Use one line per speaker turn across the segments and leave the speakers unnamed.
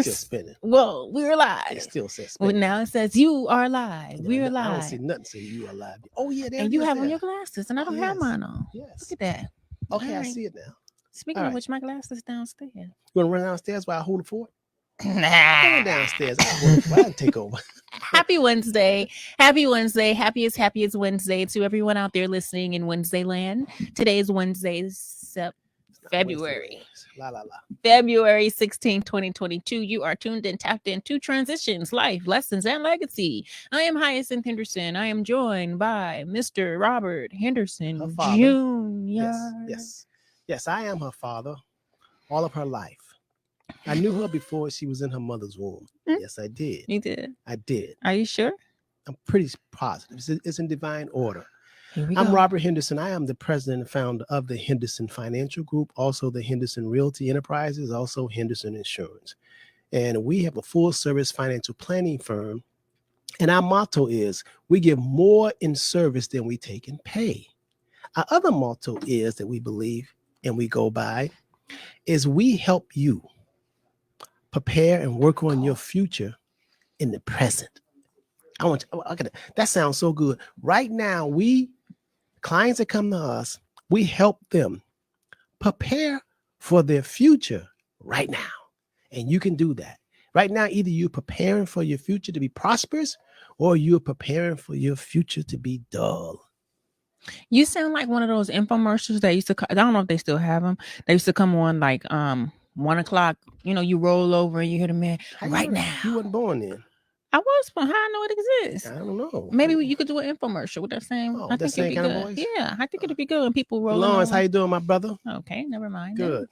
still spinning.
Well, we're
It
live.
still says
Well,
spinning.
now it says you are live.
Yeah,
We're
I don't see
live.
nothing saying you are live. Oh yeah, there
And
it
you
is
have on
there.
your glasses, and I
Oh
don't have
yes,
mine on. Look
yes.
at that.
Okay,
All
I
right.
see it now.
Speaking
All
of
right.
which, my glasses downstairs.
You want to run downstairs while I hold the fort?
Nah.
Bring it downstairs. I hold the fort. I can take over.
Happy Wednesday. Happy Wednesday. Happiest Wednesday to everyone out there listening in Wednesday land. Today is Wednesday, February.
La la la.
February 16, 2022. You are tuned in, tapped into transitions, life, lessons, and legacy. I am Hyacinth Henderson. I am joined by Mr. Robert
Her
Henderson
father.
Jr.
Yes. I am her father. All of her life. I knew her before she was in her mother's womb. Yes, I did.
You did.
I did.
Are you sure?
I'm pretty positive. It's in divine order.
Here we
I'm
go.
Robert Henderson. I am the president and founder of the Henderson Financial Group, also the Henderson Realty Enterprises, also Henderson Insurance. And we have a full service financial planning firm. And our motto is we give more in service than we take in pay. Our other motto is that we believe and we go by is we help you prepare and work on your future in the present. That sounds so good. Right now, clients that come to us, we help them prepare for their future right now. And you can do that. Right now, either you're preparing for your future to be prosperous or you're preparing for your future to be dull.
You sound like one of those infomercials that used to, I don't know if they still have them. They used to come on like 1 o'clock. You know, you roll over and you hear the man now.
You weren't born then.
I was, but how I know it exists?
I don't know.
Maybe you could do an infomercial with that same.
Oh,
I
that
think it'd
same
be
kind of
good.
voice?
Yeah, I think it'd be good. And people roll.
Lawrence, how you doing, my brother?
Okay, never mind.
Good.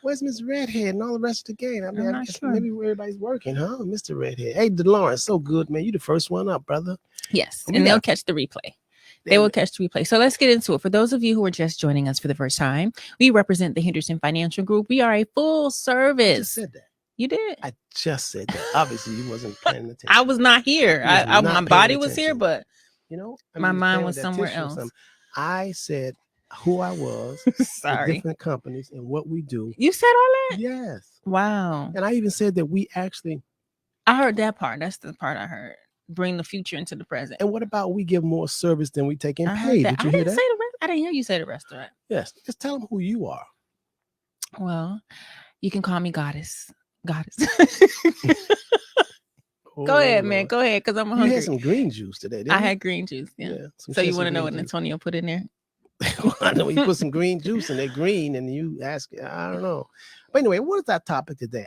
Where's Miss Redhead and all the rest of the gang?
I'm not sure.
Maybe everybody's working, huh? Mr. Redhead. Hey, DeLawrence, so good, man. You the first one up, brother.
Yes, and they'll catch the replay. They will catch the replay. So let's get into it. For those of you who are just joining us for the first time, we represent the Henderson Financial Group. We are a full service.
I just said that.
You did.
I just said that. Obviously, you wasn't paying attention.
I was not here. My body was here, but my mind was somewhere else.
I said who I was,
sorry,
different companies, and what we do.
You said all that?
Yes.
Wow.
And I even said that we actually.
I heard that part. That's the part I heard. Bring the future into the present.
And what about we give more service than we take in pay? Did you hear that?
I didn't hear you say the restaurant.
Yes. Just tell them who you are.
Well, you can call me Goddess. Go
Oh,
ahead, man. Go ahead, because I'm hungry.
You had some green juice today, didn't you?
I had green juice. Yeah. So you want to know what Antonio put in there?
I know you put some green juice in there, green, and you ask, I don't know. But anyway, what is that topic today?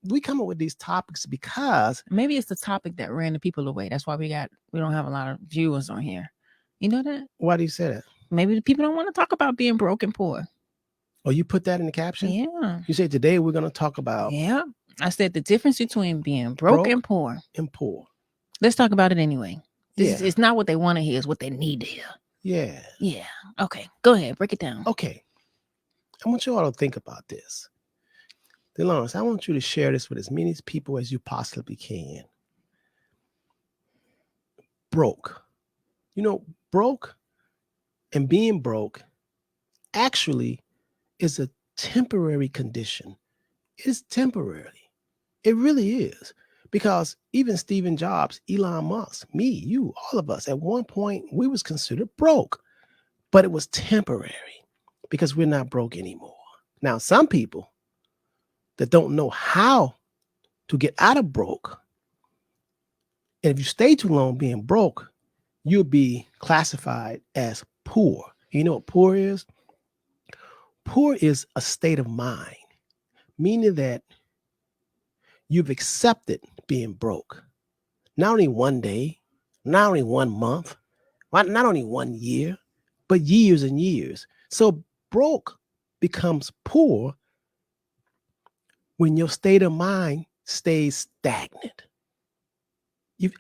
We come up with these topics because
maybe it's the topic that ran the people away. That's why we don't have a lot of viewers on here. You know that?
Why do you say that?
Maybe the people don't want to talk about being broke and poor.
Oh, you put that in the caption?
Yeah.
You say today we're going to talk about.
Yeah. I said the difference between being broke and poor. Let's talk about it anyway. It's not what they want to hear, it's what they need to hear.
Yeah.
Yeah. Okay. Go ahead. Break it down.
Okay. I want you all to think about this. DeLawrence, I want you to share this with as many people as you possibly can. Broke. Broke and being broke actually is a temporary condition. It's temporary. It really is. Because even Stephen Jobs, Elon Musk, me, you, all of us, at one point, we was considered broke. But it was temporary because we're not broke anymore. Now, some people that don't know how to get out of broke, and if you stay too long being broke, you'll be classified as poor. You know what poor is? Poor is a state of mind, meaning that you've accepted being broke. Not only one day, not only 1 month, not only 1 year, but years and years. So broke becomes poor when your state of mind stays stagnant.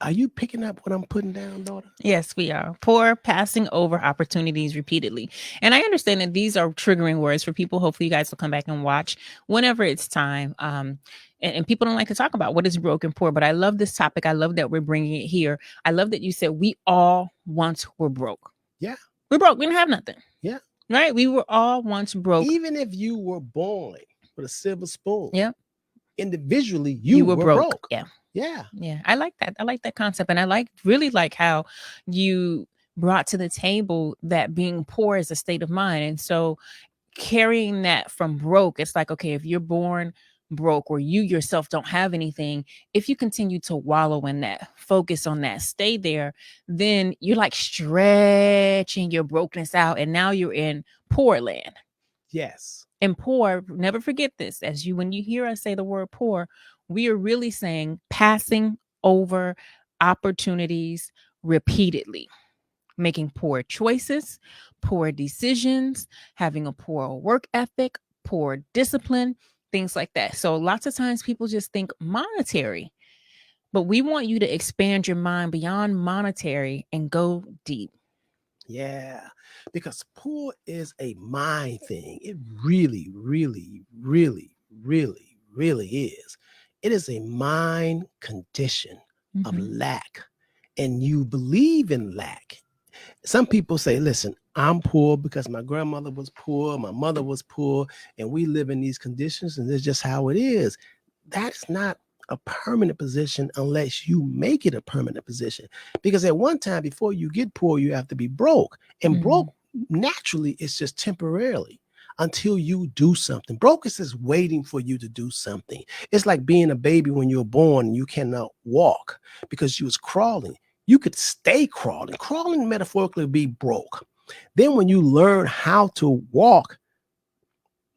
Are you picking up what I'm putting down, daughter?
Yes, we are. Poor, passing over opportunities repeatedly. And I understand that these are triggering words for people. Hopefully you guys will come back and watch whenever it's time. And people don't like to talk about what is broke and poor, but I love this topic. I love that we're bringing it here. I love that you said we all once were broke.
Yeah.
We're broke. We didn't have nothing.
Yeah.
Right? We were all once broke.
Even if you were born with a silver spoon.
Yeah.
individually
You
you
were
were
broke.
broke.
Yeah.
Yeah.
Yeah. I like that. I like that concept. And I really like how you brought to the table that being poor is a state of mind. And so carrying that from broke, it's like, okay, if you're born broke or you yourself don't have anything, if you continue to wallow in that, focus on that, stay there, then you're like stretching your brokenness out. And now you're in poor land.
Yes.
And poor, never forget this, as you when you hear us say the word poor, we are really saying passing over opportunities repeatedly, making poor choices, poor decisions, having a poor work ethic, poor discipline, things like that. So lots of times people just think monetary, but we want you to expand your mind beyond monetary and go deep.
Yeah. Because poor is a mind thing. It really, really, really, really, really is. It is a mind condition of
Mhm.
lack. And you believe in lack. Some people say, listen, I'm poor because my grandmother was poor, my mother was poor, and we live in these conditions, and it's just how it is. That's not a permanent position unless you make it a permanent position. Because at one time, before you get poor, you have to be broke. And
Mhm.
broke naturally is just temporarily until you do something. Broke is just waiting for you to do something. It's like being a baby when you're born and you cannot walk because you was crawling. You could stay crawling. Crawling metaphorically be broke. Then when you learn how to walk,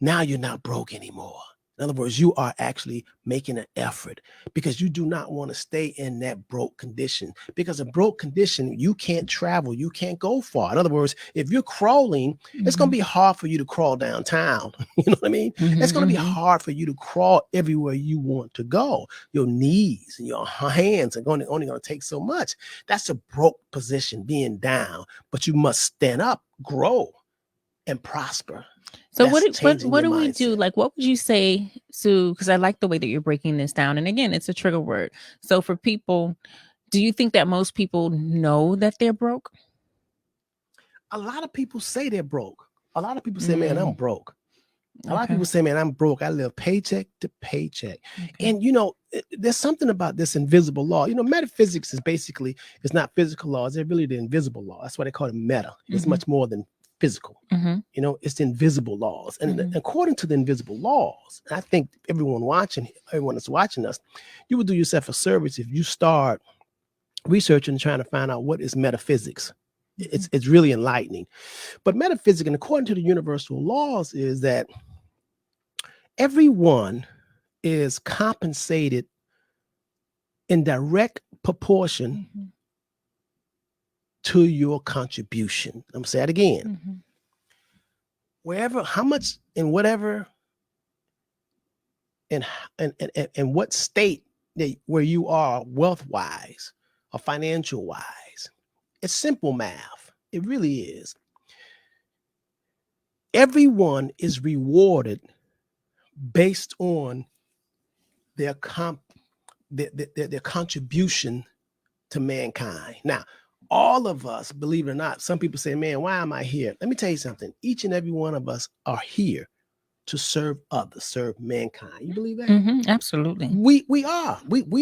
now you're not broke anymore. In other words, you are actually making an effort because you do not want to stay in that broke condition. Because a broke condition, you can't travel, you can't go far. In other words, if you're crawling, it's going to
Mhm.
be hard for you to crawl downtown. You know what I mean? It's
Mhm.
going to be
Mhm.
hard for you to crawl everywhere you want to go. Your knees and your hands are only going to take so much. That's a broke position, being down. But you must stand up, grow, and prosper.
So
That's changing
what
your
do we do?
mindset.
Like, what would you say, Sue? Because I like the way that you're breaking this down. And again, it's a trigger word. So for people, do you think that most people know that they're broke?
A lot of people say they're broke. A lot of people say, man, I'm
Mm,
broke. A lot of
okay.
people say, man, I'm broke. I live paycheck to paycheck.
Okay.
And, there's something about this invisible law. Metaphysics is basically, it's not physical laws. They're really the invisible law. That's why they call it meta. It's
Mm-hmm.
much more than physical.
Mm-hmm.
It's the invisible laws. And
Mm-hmm.
according to the invisible laws, I think everyone that's watching us, you would do yourself a service if you start researching and trying to find out what is metaphysics. It's really enlightening. But metaphysics, and according to the universal laws, is that everyone is compensated in direct proportion
Mm-hmm.
to your contribution. I'm gonna say it again.
Mm-hmm.
Wherever, how much, in whatever, and what state where you are wealth wise or financial wise, it's simple math. It really is. Everyone is rewarded based on their their contribution to mankind. Now, all of us, believe it or not, some people say, man, why am I here? Let me tell you something. Each and every one of us are here to serve others, serve mankind. You believe that?
Mm-hmm. Absolutely.
We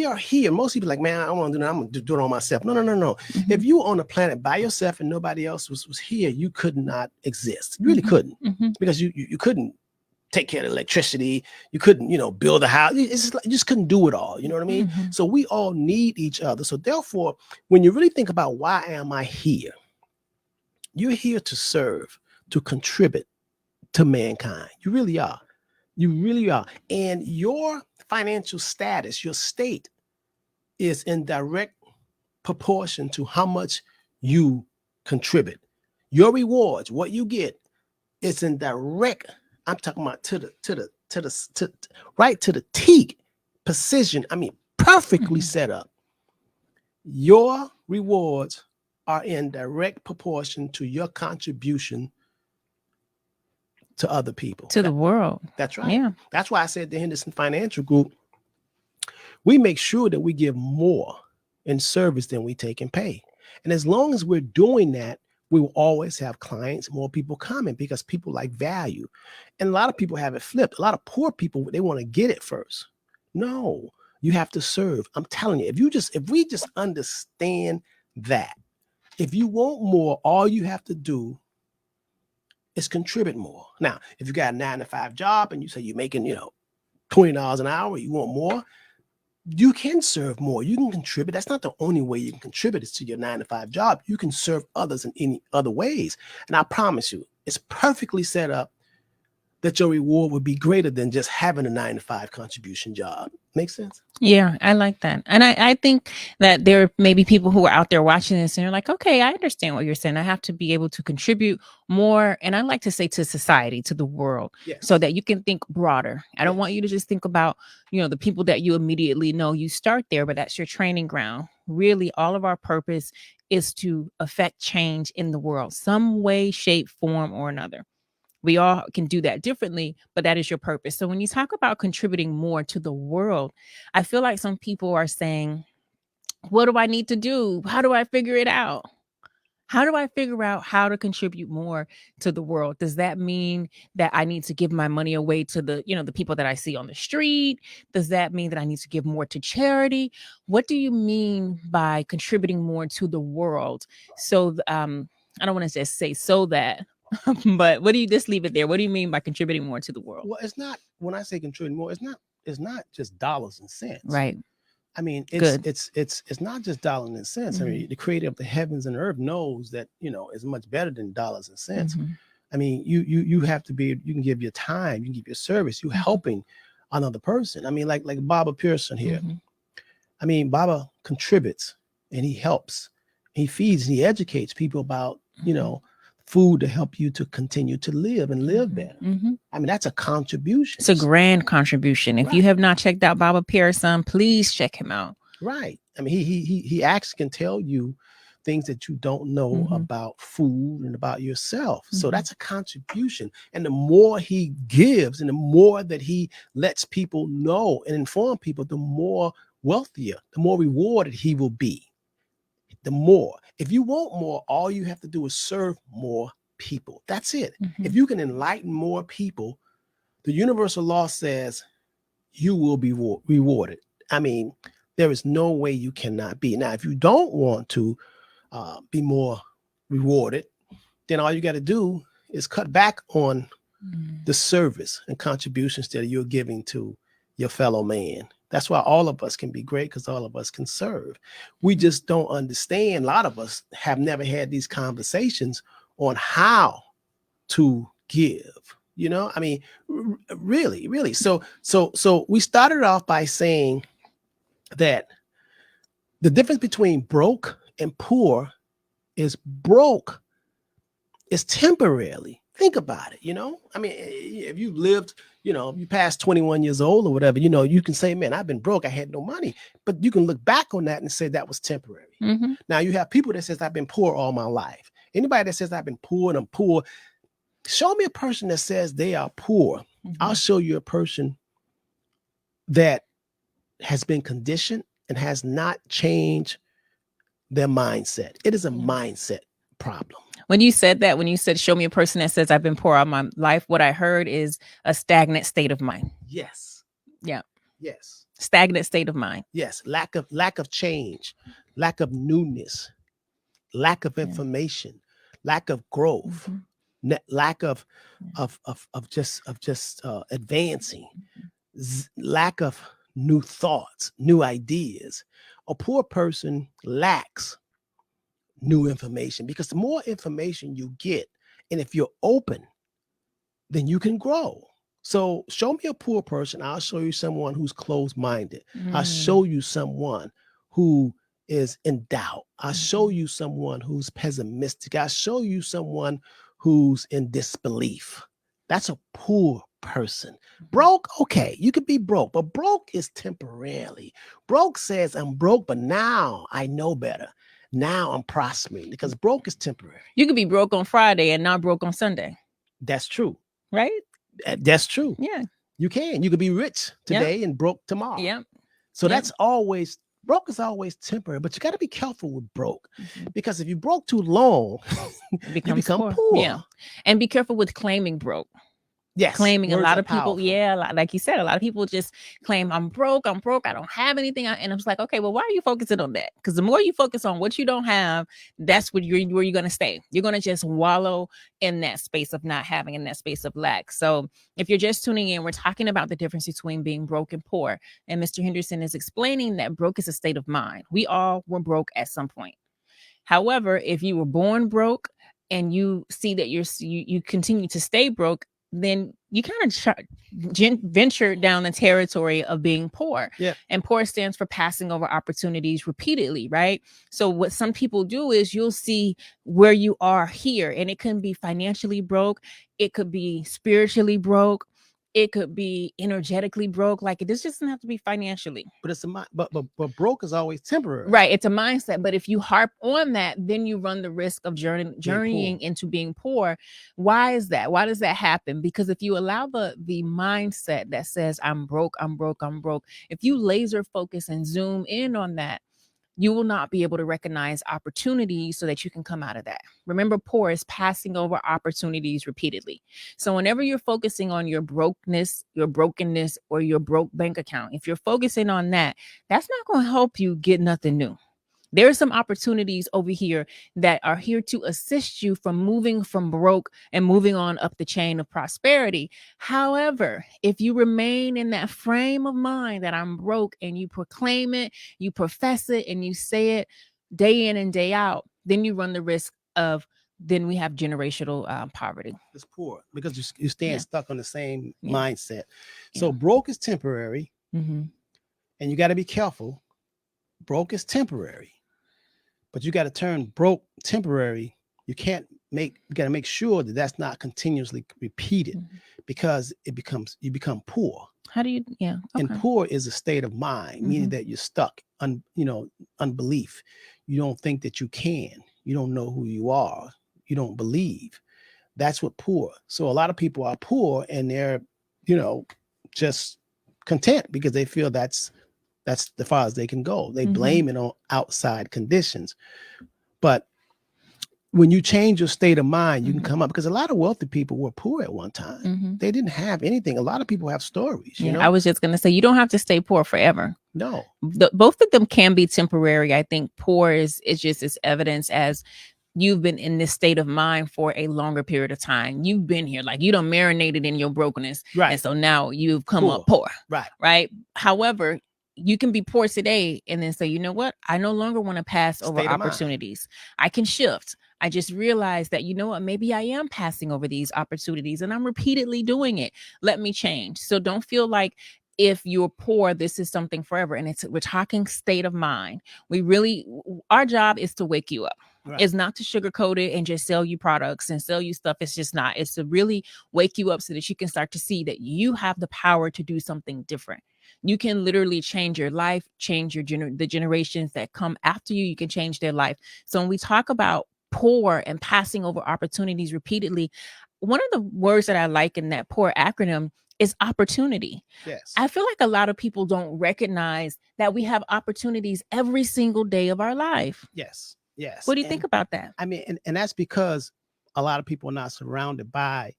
are here. Most people are like, man, I don't want to do that. I'm gonna do it on myself. No, no, no, no.
Mm-hmm.
If you were on the planet by yourself and nobody else was here, you could not exist. You really
Mm-hmm.
couldn't,
Mm-hmm.
because you couldn't take care of the electricity. You couldn't, build a house. It's just like, you just couldn't do it all. You know what I mean?
Mm-hmm.
So we all need each other. So therefore, when you really think about why am I here, you're here to serve, to contribute to mankind. You really are. You really are. And your financial status, your state, is in direct proportion to how much you contribute. Your rewards, what you get, is in direct. I'm talking about right to the T precision. I mean, perfectly
Mm-hmm.
set up. Your rewards are in direct proportion to your contribution to other people.
To the world.
That's right.
Yeah.
That's why I said the Henderson Financial Group, we make sure that we give more in service than we take in pay. And as long as we're doing that, we will always have clients, more people coming, because people like value. And a lot of people have it flipped. A lot of poor people, they want to get it first. No, you have to serve. I'm telling you, if we just understand that, if you want more, all you have to do is contribute more. Now, if you got a 9 to 5 job and you say you're making, $20 an hour, you want more, you can serve more. You can contribute. That's not the only way you can contribute is to your 9 to 5 job. You can serve others in any other ways. And I promise you, it's perfectly set up that your reward would be greater than just having a 9 to 5 contribution job. Make sense?
Yeah, I like that. And I think that there may be people who are out there watching this and they're like, okay, I understand what you're saying. I have to be able to contribute more. And I like to say to society, to the world,
Yes.
so that you can think broader. I don't
Yes.
want you to just think about, the people that you immediately know. You start there, but that's your training ground. Really, all of our purpose is to affect change in the world, some way, shape, form, or another. We all can do that differently, but that is your purpose. So when you talk about contributing more to the world, I feel like some people are saying, what do I need to do? How do I figure it out? How do I figure out how to contribute more to the world? Does that mean that I need to give my money away to the people that I see on the street? Does that mean that I need to give more to charity? What do you mean by contributing more to the world? So, I don't want to just say so that, but what do you just leave it there? What do you mean by contributing more to the world?
Well, it's not when I say contributing more, it's not just dollars and cents.
Right.
I mean,
Good.
it's not just dollars and cents. I mean, the creator of the heavens and earth knows that, is much better than dollars and cents.
Mhm.
I mean, you have to be, you can give your time, you can give your service, you're helping another person. I mean, like Baba Pearson here.
Mhm.
I mean, Baba contributes and he helps, he feeds, and he educates people about, food to help you to continue to live and live better.
Mhm.
I mean, that's a contribution.
It's a grand contribution. If you
Right.
have not checked out Baba Pearson, please check him out.
Right. I mean, he actually can tell you things that you don't know about food and about yourself. So that's a contribution. And the more he gives and the more that he lets people know and inform people, the more wealthier, the more rewarded he will be. The more. If you want more, all you have to do is serve more people. That's it. If you can enlighten more people, the universal law says you will be rewarded. I mean, there is no way you cannot be. Now, if you don't want to be more rewarded, then all you got to do is cut back on the service and contributions that you're giving to your fellow man. That's why all of us can be great, because all of us can serve. We just don't understand. A lot of us have never had these conversations on how to give. I mean, really, really. So we started off by saying that the difference between broke and poor is broke is temporarily. Think about it. I mean, if you lived, you passed 21 years old or whatever, you can say, man, I've been broke. I had no money. But you can look back on that and say that was temporary. Now you have people that says I've been poor all my life. Anybody that says I've been poor and I'm poor, show me a person that says they are poor. I'll show you a person that has been conditioned and has not changed their mindset. It is a mindset problem.
When you said that, when you said, show me a person that says I've been poor all my life, what I heard is a stagnant state of mind.
Yes.
Yeah.
Yes.
Stagnant state of mind.
Yes. Lack of change, lack of newness, lack of information, lack of growth, lack of just advancing, lack of new thoughts, new ideas. A poor person lacks new information, because the more information you get, and if you're open, then you can grow. So show me a poor person, I'll show you someone who's closed-minded. I'll show you someone who is in doubt. I'll show you someone who's pessimistic. I'll show you someone who's in disbelief. That's a poor person. Broke, okay, you could be broke, but broke is temporarily. Broke says I'm broke, but now I know better. Now I'm prospering, because broke is temporary.
You could be broke on Friday and not broke on Sunday.
That's true.
Right?
That's true.
Yeah.
You can. You could be rich today and broke tomorrow.
Yeah.
So that's always, broke is always temporary, but you got to be careful with broke, because if you broke too long, you become poor.
Yeah. And be careful with claiming broke.
Yes,
claiming. A
words
lot
are
of people,
powerful.
yeah, like you said, a lot of people just claim, I'm broke, I don't have anything. And I was like, okay, well, why are you focusing on that? Because the more you focus on what you don't have, that's where you're going to stay. You're going to just wallow in that space of not having, in that space of lack. So if you're just tuning in, we're talking about the difference between being broke and poor. And Mr. Henderson is explaining that broke is a state of mind. We all were broke at some point. However, if you were born broke and you see that you continue to stay broke, then you kind of venture down the territory of being poor.
Yeah.
And poor stands for passing over opportunities repeatedly, right? So what some people do is you'll see where you are here, and it can be financially broke, it could be spiritually broke, it could be energetically broke. Like, this doesn't have to be financially.
But it's a but broke is always temporary.
Right. It's a mindset. But if you harp on that, then you run the risk of journeying
poor.
into being poor. Why is that? Why does that happen? Because if you allow the mindset that says, I'm broke, I'm broke, I'm broke, if you laser focus and zoom in on that, you will not be able to recognize opportunities so that you can come out of that. Remember, poor is passing over opportunities repeatedly. So whenever you're focusing on your brokenness, or your broke bank account, if you're focusing on that, that's not going to help you get nothing new. There are some opportunities over here that are here to assist you from moving from broke and moving on up the chain of prosperity. However, if you remain in that frame of mind that I'm broke, and you proclaim it, you profess it, and you say it day in and day out, then you run the risk of, then we have generational poverty.
It's poor because you stand
Yeah.
stuck on the same
Yeah.
mindset. So
Yeah.
broke is temporary,
Mm-hmm.
and you got to be careful. Broke is temporary, but you got to turn broke temporary. You got to make sure that that's not continuously repeated,
Mm-hmm.
because you become poor.
How do you? Yeah. Okay.
And poor is a state of mind, meaning that you're stuck, unbelief. You don't think that you can. You don't know who you are. You don't believe. That's what poor. So a lot of people are poor, and they're, just content because they feel that's the far as they can go. They blame it on outside conditions. But when you change your state of mind, you can come up, because a lot of wealthy people were poor at one time.
Mm-hmm.
They didn't have anything. A lot of people have stories.
Yeah, I was just going to say, you don't have to stay poor forever.
No.
Both of them can be temporary. I think poor is just as evidence as you've been in this state of mind for a longer period of time. You've been here, like, you done marinated in your brokenness.
Right.
And so now you've come up poor.
Right.
Right. However, you can be poor today and then say, you know what? I no longer want to pass over opportunities. I can shift. I just realized that, you know what? Maybe I am passing over these opportunities and I'm repeatedly doing it. Let me change. So don't feel like if you're poor, this is something forever. And we're talking state of mind. Our job is to wake you up. Right. It's not to sugarcoat it and just sell you products and sell you stuff. It's just not. It's to really wake you up so that you can start to see that you have the power to do something different. You can literally change your life, change the generations that come after you. You can change their life. So when we talk about poor and passing over opportunities repeatedly, one of the words that I like in that poor acronym is opportunity.
Yes.
I feel like a lot of people don't recognize that we have opportunities every single day of our life.
Yes. Yes.
What do you think about that?
I mean, and that's because a lot of people are not surrounded by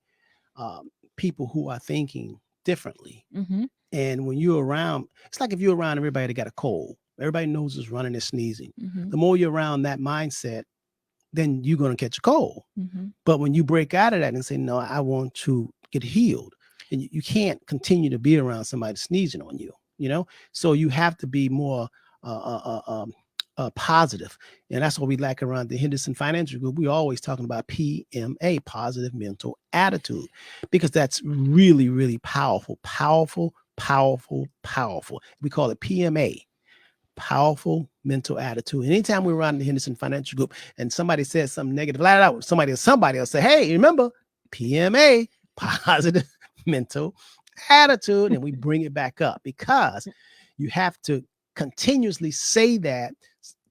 people who are thinking differently.
Mm-hmm.
And when you're around, it's like if you're around everybody that got a cold, everybody knows is running and sneezing.
Mm-hmm.
The more you're around that mindset, then you're going to catch a cold.
Mm-hmm.
But when you break out of that and say, no, I want to get healed, and you can't continue to be around somebody sneezing on you, so you have to be more positive. And that's what we like around the Henderson Financial Group. We're always talking about PMA, positive mental attitude, because that's really, really powerful. We call it PMA, powerful mental attitude. And anytime we're around the Henderson Financial Group and somebody says something negative, somebody will say, hey, remember PMA, positive mental attitude. And we bring it back up, because you have to continuously say that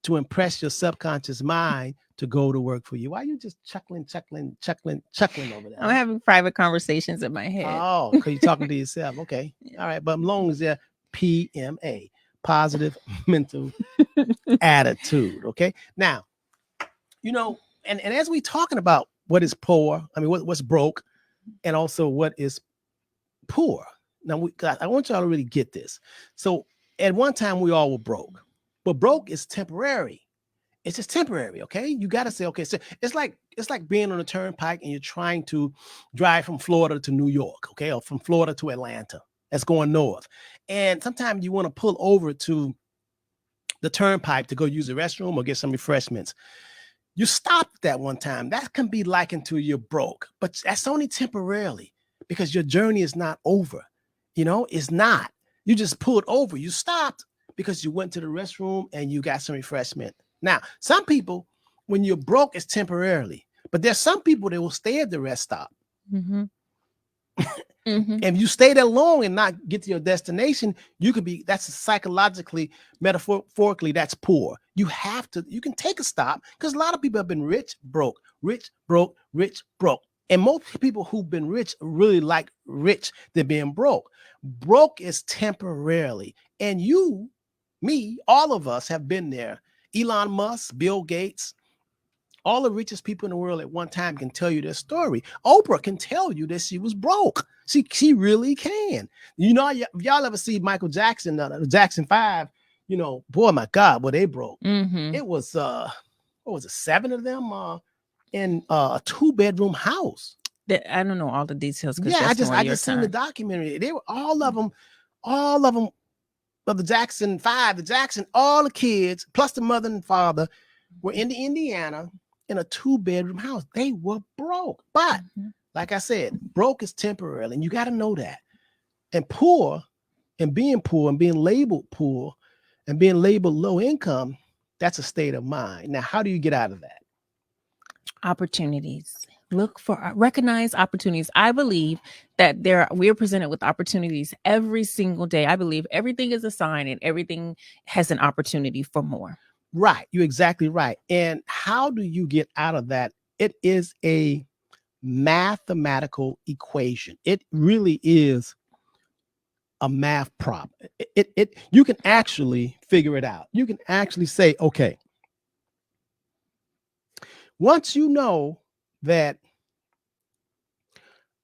to impress your subconscious mind to go to work for you. Why are you just chuckling over there?
I'm having private conversations in my head.
Oh, because you're talking to yourself. Okay. All right. But as long as they're PMA, positive mental attitude. Okay. Now, and as we talking about what is poor, I mean, what's broke, and also what is poor. Now, I want y'all to really get this. So, at one time, we all were broke, but broke is temporary. It's just temporary, okay? You got to say, okay, so it's like being on a turnpike and you're trying to drive from Florida to New York, okay, or from Florida to Atlanta. That's going north, and sometimes you want to pull over to the turnpike to go use the restroom or get some refreshments. You stopped that one time. That can be likened to you're broke, but that's only temporarily because your journey is not over. It's not. You just pulled over. You stopped because you went to the restroom and you got some refreshment. Now, some people, when you're broke, it's temporarily, but there's some people that will stay at the rest stop.
Mm-hmm. Mm-hmm.
If you stay there long and not get to your destination, that's psychologically, metaphorically, that's poor. You can take a stop because a lot of people have been rich, broke, rich, broke, rich, broke. And most people who've been rich really like rich than being broke. Broke is temporarily. And you, me, all of us have been there. Elon Musk, Bill Gates, all the richest people in the world at one time can tell you their story. Oprah can tell you that she was broke. She really can. If y'all ever see Michael Jackson, the Jackson 5, boy, my God, they broke.
Mm-hmm.
It was, what was it, 7 of them in a 2-bedroom house.
I don't know all the details.
Yeah, I just seen the documentary. They were all of them of the Jackson 5, all the kids, plus the mother and father, were in Indiana in a 2-bedroom house. They were broke. But like I said, broke is temporary, and you got to know that. And poor, and being labeled poor and being labeled low income, that's a state of mind. Now, how do you get out of that?
Opportunities. Recognize opportunities. I believe that we're presented with opportunities every single day. I believe everything is a sign and everything has an opportunity for more.
Right. You're exactly right. And how do you get out of that? It is a mathematical equation. It really is a math problem. You can actually figure it out. You can actually say, okay, once you know that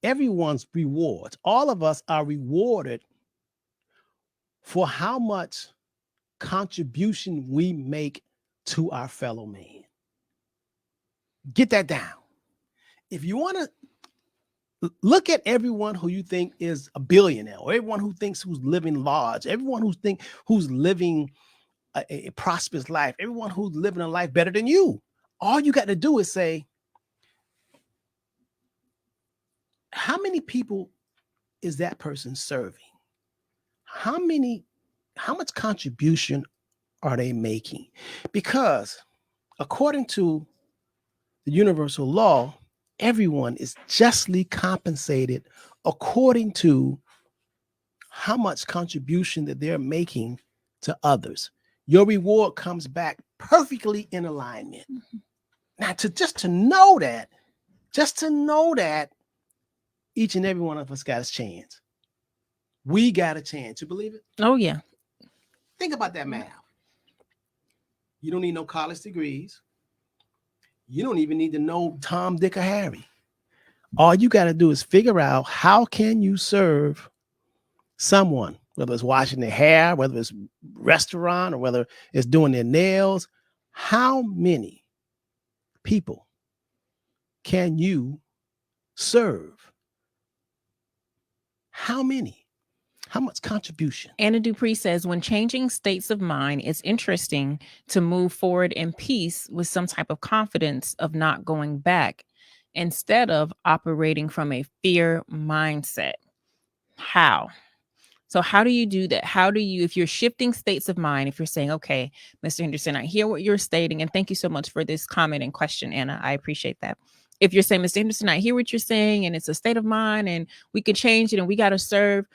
everyone's rewards, all of us are rewarded for how much contribution we make to our fellow man. Get that down. If you want to look at everyone who you think is a billionaire, or everyone who's living large, everyone who's living a prosperous life, everyone who's living a life better than you, all you got to do is say, how many people is that person serving? How much contribution are they making? Because according to the universal law, everyone is justly compensated according to how much contribution that they're making to others. Your reward comes back perfectly in alignment. Mm-hmm. Now, just to know that each and every one of us got a chance. We got a chance. You believe it?
Oh, yeah.
Think about that math. You don't need no college degrees. You don't even need to know Tom, Dick, or Harry. All you got to do is figure out how can you serve someone, whether it's washing their hair, whether it's restaurant, or whether it's doing their nails. How many people can you serve? How many? How much contribution?
Anna Dupree says, when changing states of mind, it's interesting to move forward in peace with some type of confidence of not going back instead of operating from a fear mindset. How? So how do you do that? If you're shifting states of mind, if you're saying, okay, Mr. Henderson, I hear what you're stating, and thank you so much for this comment and question, Anna. I appreciate that. If you're saying, Mr. Henderson, I hear what you're saying, and it's a state of mind, and we can change it, and we got to serve.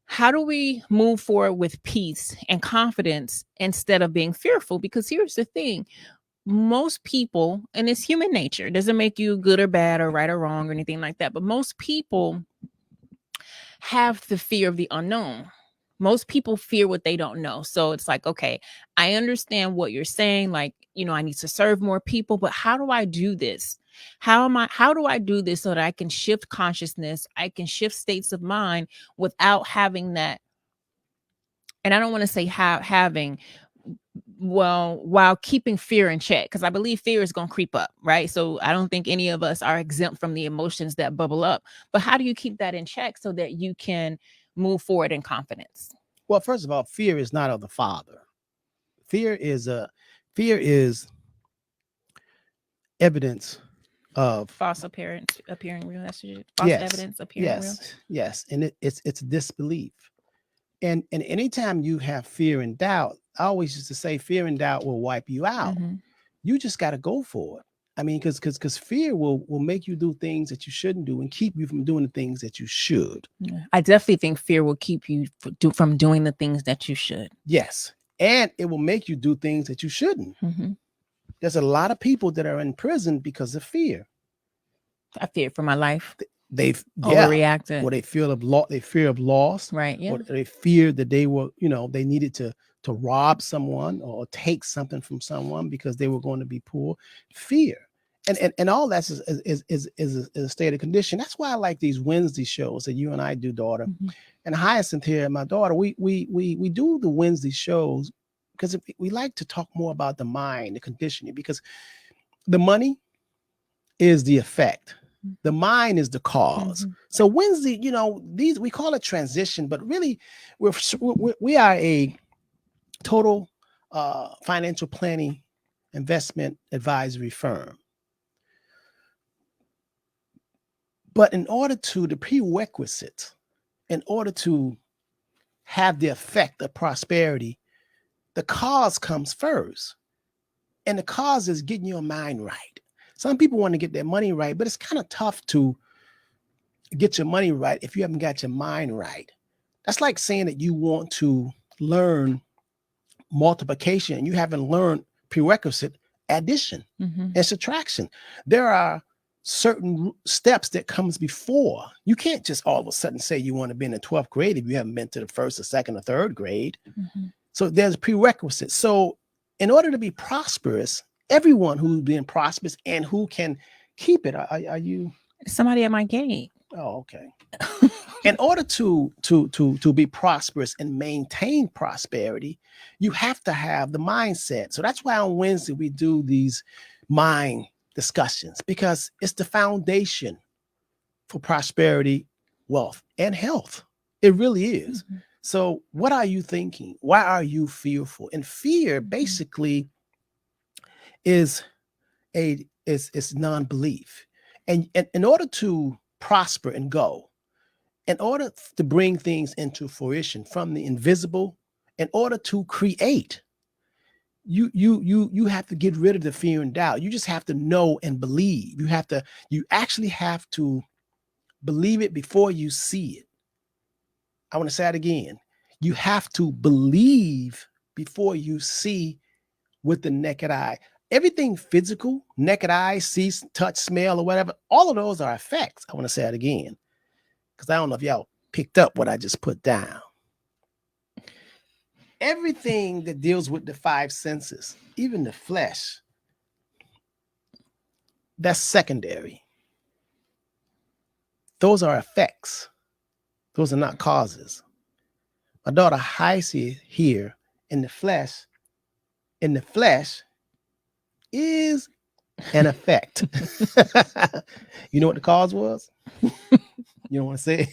How do we move forward with peace and confidence instead of being fearful? Because here's the thing. Most people, and it's human nature, it doesn't make you good or bad or right or wrong or anything like that, but most people have the fear of the unknown. Most people fear what they don't know. So it's like, okay, I understand what you're saying. Like, I need to serve more people, but how do I do this? How do I do this so that I can shift consciousness? I can shift states of mind without having that. And I don't want to say having, well, while keeping fear in check, because I believe fear is going to creep up, right? So I don't think any of us are exempt from the emotions that bubble up. But how do you keep that in check so that you can move forward in confidence?
Well, first of all, fear is not of the Father. Fear is evidence of
False appearing real messages, false
yes,
evidence appearing real.
yes, and it's disbelief. And anytime you have fear and doubt, I always used to say fear and doubt will wipe you out.
Mm-hmm.
You just got to go for it. I mean, because fear will make you do things that you shouldn't do and keep you from doing the things that you should.
Yeah. I definitely think fear will keep you from doing the things that you should.
Yes, and it will make you do things that you shouldn't.
Mm-hmm.
There's a lot of people that are in prison because of fear.
I fear for my life.
They've
overreacted.
Or they fear of loss,
right? Yeah.
Or they fear that they were, they needed to rob someone or take something from someone because they were going to be poor. Fear, and all that's is a state of condition. That's why I like these Wednesday shows that you and I do, daughter.
Mm-hmm.
And Hyacinth here, my daughter, we do the Wednesday shows because we like to talk more about the mind, the conditioning, because the money is the effect. The mind is the cause.
Mm-hmm.
So Wednesday, these we call it transition, but really we are a total financial planning investment advisory firm. But the prerequisites, in order to have the effect of prosperity, the cause comes first. And the cause is getting your mind right. Some people want to get their money right, but it's kind of tough to get your money right if you haven't got your mind right. That's like saying that you want to learn multiplication and you haven't learned prerequisite addition
mm-hmm.
and subtraction. There are certain steps that comes before. You can't just all of a sudden say you want to be in the 12th grade if you haven't been to the first or second or third grade.
Mm-hmm.
So there's prerequisites. So in order to be prosperous, everyone who's being prosperous and who can keep it, are you
somebody at my gate?
Oh, okay. In order to be prosperous and maintain prosperity, you have to have the mindset. So that's why on Wednesday we do these mind discussions, because it's the foundation for prosperity, wealth, and health. It really is. Mm-hmm. So what are you thinking? Why are you fearful? And fear basically is non-belief. And in order to prosper and go, in order to bring things into fruition from the invisible, in order to create, you have to get rid of the fear and doubt. You just have to know and believe. You actually have to believe it before you see it. I want to say it again. You have to believe before you see with the naked eye. Everything physical, naked eye, see, touch, smell, or whatever, all of those are effects. I want to say it again, because I don't know if y'all picked up what I just put down. Everything that deals with the five senses, even the flesh, that's secondary. Those are effects. Those are not causes. My daughter Hyacinth here in the flesh is an effect. You know what the cause was? You don't want to say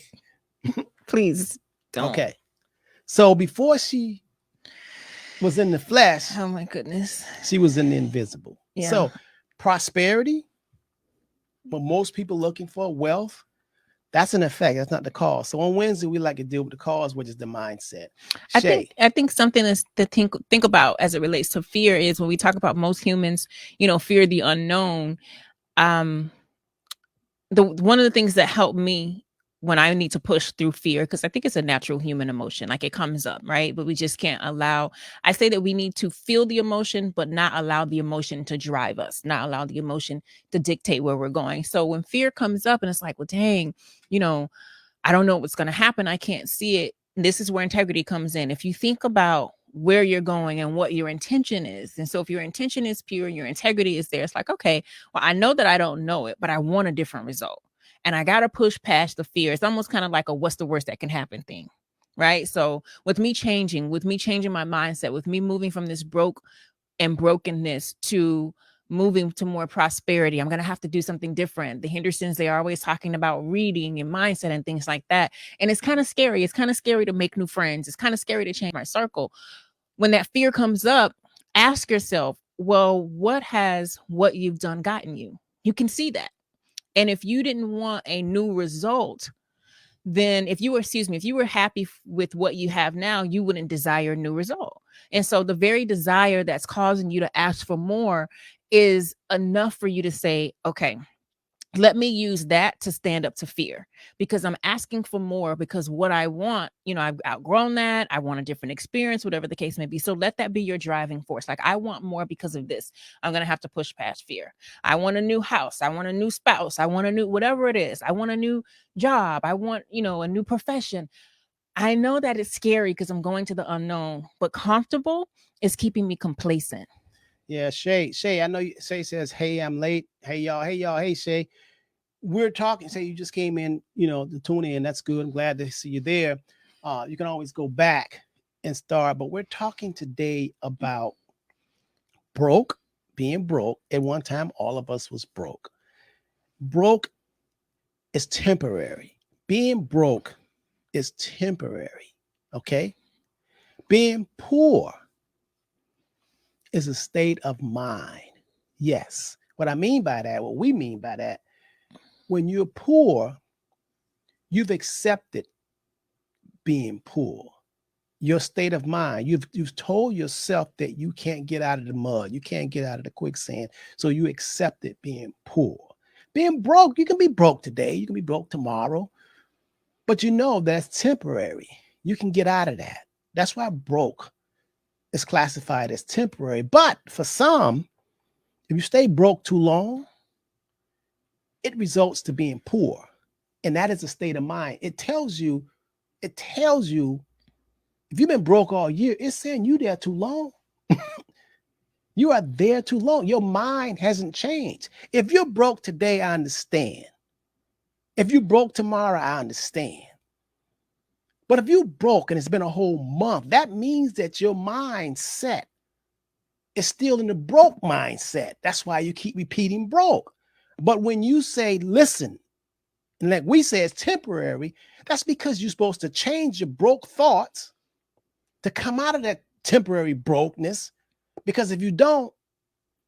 it?
Please don't.
Okay. So before she was in the flesh,
oh my goodness,
she was in the invisible.
Yeah.
So prosperity, what most people looking for, wealth, that's an effect. That's not the cause. So on Wednesday, we like to deal with the cause, which is the mindset.
I think something that's to think about as it relates to fear is when we talk about most humans, fear the unknown. One of the things that helped me when I need to push through fear, because I think it's a natural human emotion, like it comes up, right? But we just can't I say that we need to feel the emotion, but not allow the emotion to drive us, not allow the emotion to dictate where we're going. So when fear comes up and it's like, well, dang, I don't know what's going to happen, I can't see it. This is where integrity comes in. If you think about where you're going and what your intention is, and so if your intention is pure, your integrity is there, it's like, okay, well, I know that I don't know it, but I want a different result. And I got to push past the fear. It's almost kind of like a what's the worst that can happen thing. Right. So with me changing my mindset, with me moving from this broke and brokenness to moving to more prosperity, I'm going to have to do something different. The Hendersons, they are always talking about reading and mindset and things like that. And it's kind of scary. It's kind of scary to make new friends. It's kind of scary to change my circle. When that fear comes up, ask yourself, well, what has what you've done gotten you? You can see that. And if you didn't want a new result, then if you were happy with what you have now, you wouldn't desire a new result. And so the very desire that's causing you to ask for more is enough for you to say, okay, let me use that to stand up to fear, because I'm asking for more, because what I want, I've outgrown that. I want a different experience, whatever the case may be. So let that be your driving force. Like, I want more because of this. I'm going to have to push past fear. I want a new house. I want a new spouse. I want a new, whatever it is. I want a new job. I want, a new profession. I know that it's scary because I'm going to the unknown, but comfortable is keeping me complacent.
Yeah, Shay, I know Shay says, "Hey, I'm late. Hey y'all, hey Shay." We're talking. Say you just came in, to tune in. That's good. I'm glad to see you there. You can always go back and start, but we're talking today about broke, being broke. At one time, all of us was broke. Broke is temporary. Being broke is temporary. Okay. Being poor is a state of mind. Yes. What I mean by that, what we mean by that, when you're poor, you've accepted being poor. Your state of mind, you've told yourself that you can't get out of the mud, you can't get out of the quicksand, so you accepted being poor. Being broke, you can be broke today, you can be broke tomorrow, but that's temporary. You can get out of that. That's why broke is classified as temporary. But for some, if you stay broke too long, it results to being poor. And that is a state of mind. It tells you if you've been broke all year, it's saying you there too long. You are there too long. Your mind hasn't changed. If you're broke today, I understand. If you broke tomorrow, I understand. But if you broke and it's been a whole month, that means that your mindset is still in the broke mindset. That's why you keep repeating broke. But when you say, listen, and like we say, it's temporary, that's because you're supposed to change your broke thoughts to come out of that temporary brokenness. Because if you don't,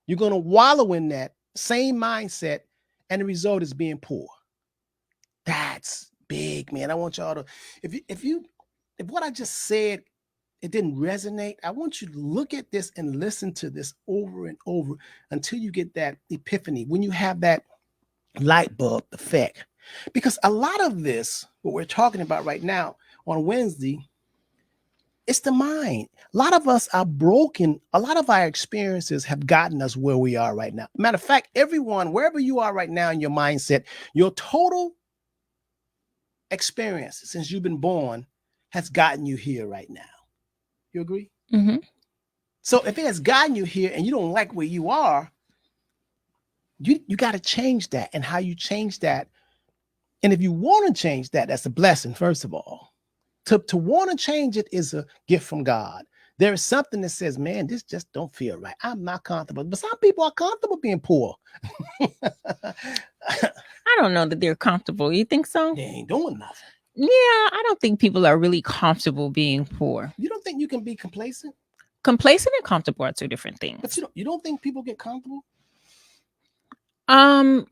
you're going to wallow in that same mindset, and the result is being poor. That's big, man. I want y'all to, if what I just said, it didn't resonate, I want you to look at this and listen to this over and over until you get that epiphany, when you have that light bulb effect. Because a lot of this, what we're talking about right now on Wednesday, it's the mind. A lot of us are broken. A lot of our experiences have gotten us where we are right now. Matter of fact, everyone, wherever you are right now in your mindset, your total experience since you've been born has gotten you here right now. You agree?
Mm-hmm.
So if it has gotten you here and you don't like where you are, you got to change that. And how you change that. And if you want to change that, that's a blessing, first of all. To want to change it is a gift from God. There is something that says, man, this just don't feel right. I'm not comfortable. But some people are comfortable being poor.
I don't know that they're comfortable. You think so?
They ain't doing nothing.
Yeah, I don't think people are really comfortable being poor.
You don't think you can be complacent?
Complacent and comfortable are two different things.
But you don't think people get comfortable?
I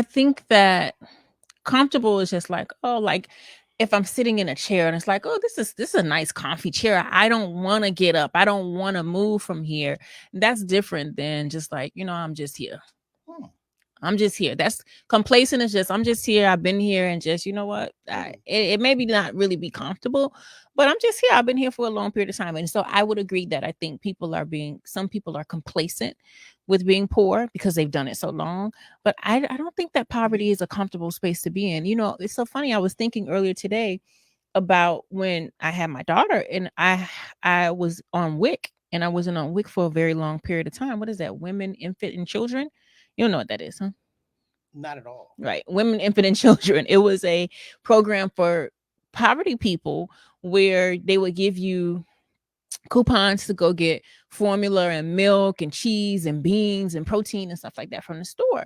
think that comfortable is just like, oh, like if I'm sitting in a chair and it's like, oh, this is a nice comfy chair. I don't want to get up. I don't want to move from here. That's different than just like, I'm just here. I'm just here. That's complacent is just, I'm just here. I've been here and just, you know what? It maybe not really be comfortable, but I'm just here. I've been here for a long period of time. And so I would agree that I think some people are complacent with being poor because they've done it so long. But I don't think that poverty is a comfortable space to be in. It's so funny. I was thinking earlier today, about when I had my daughter, and I was on WIC, and I wasn't on WIC for a very long period of time. What is that? Women, infant, and children. You don't know what that is, huh?
Not at all.
Right. Women, infant, and children. It was a program for poverty people where they would give you coupons to go get formula and milk and cheese and beans and protein and stuff like that from the store.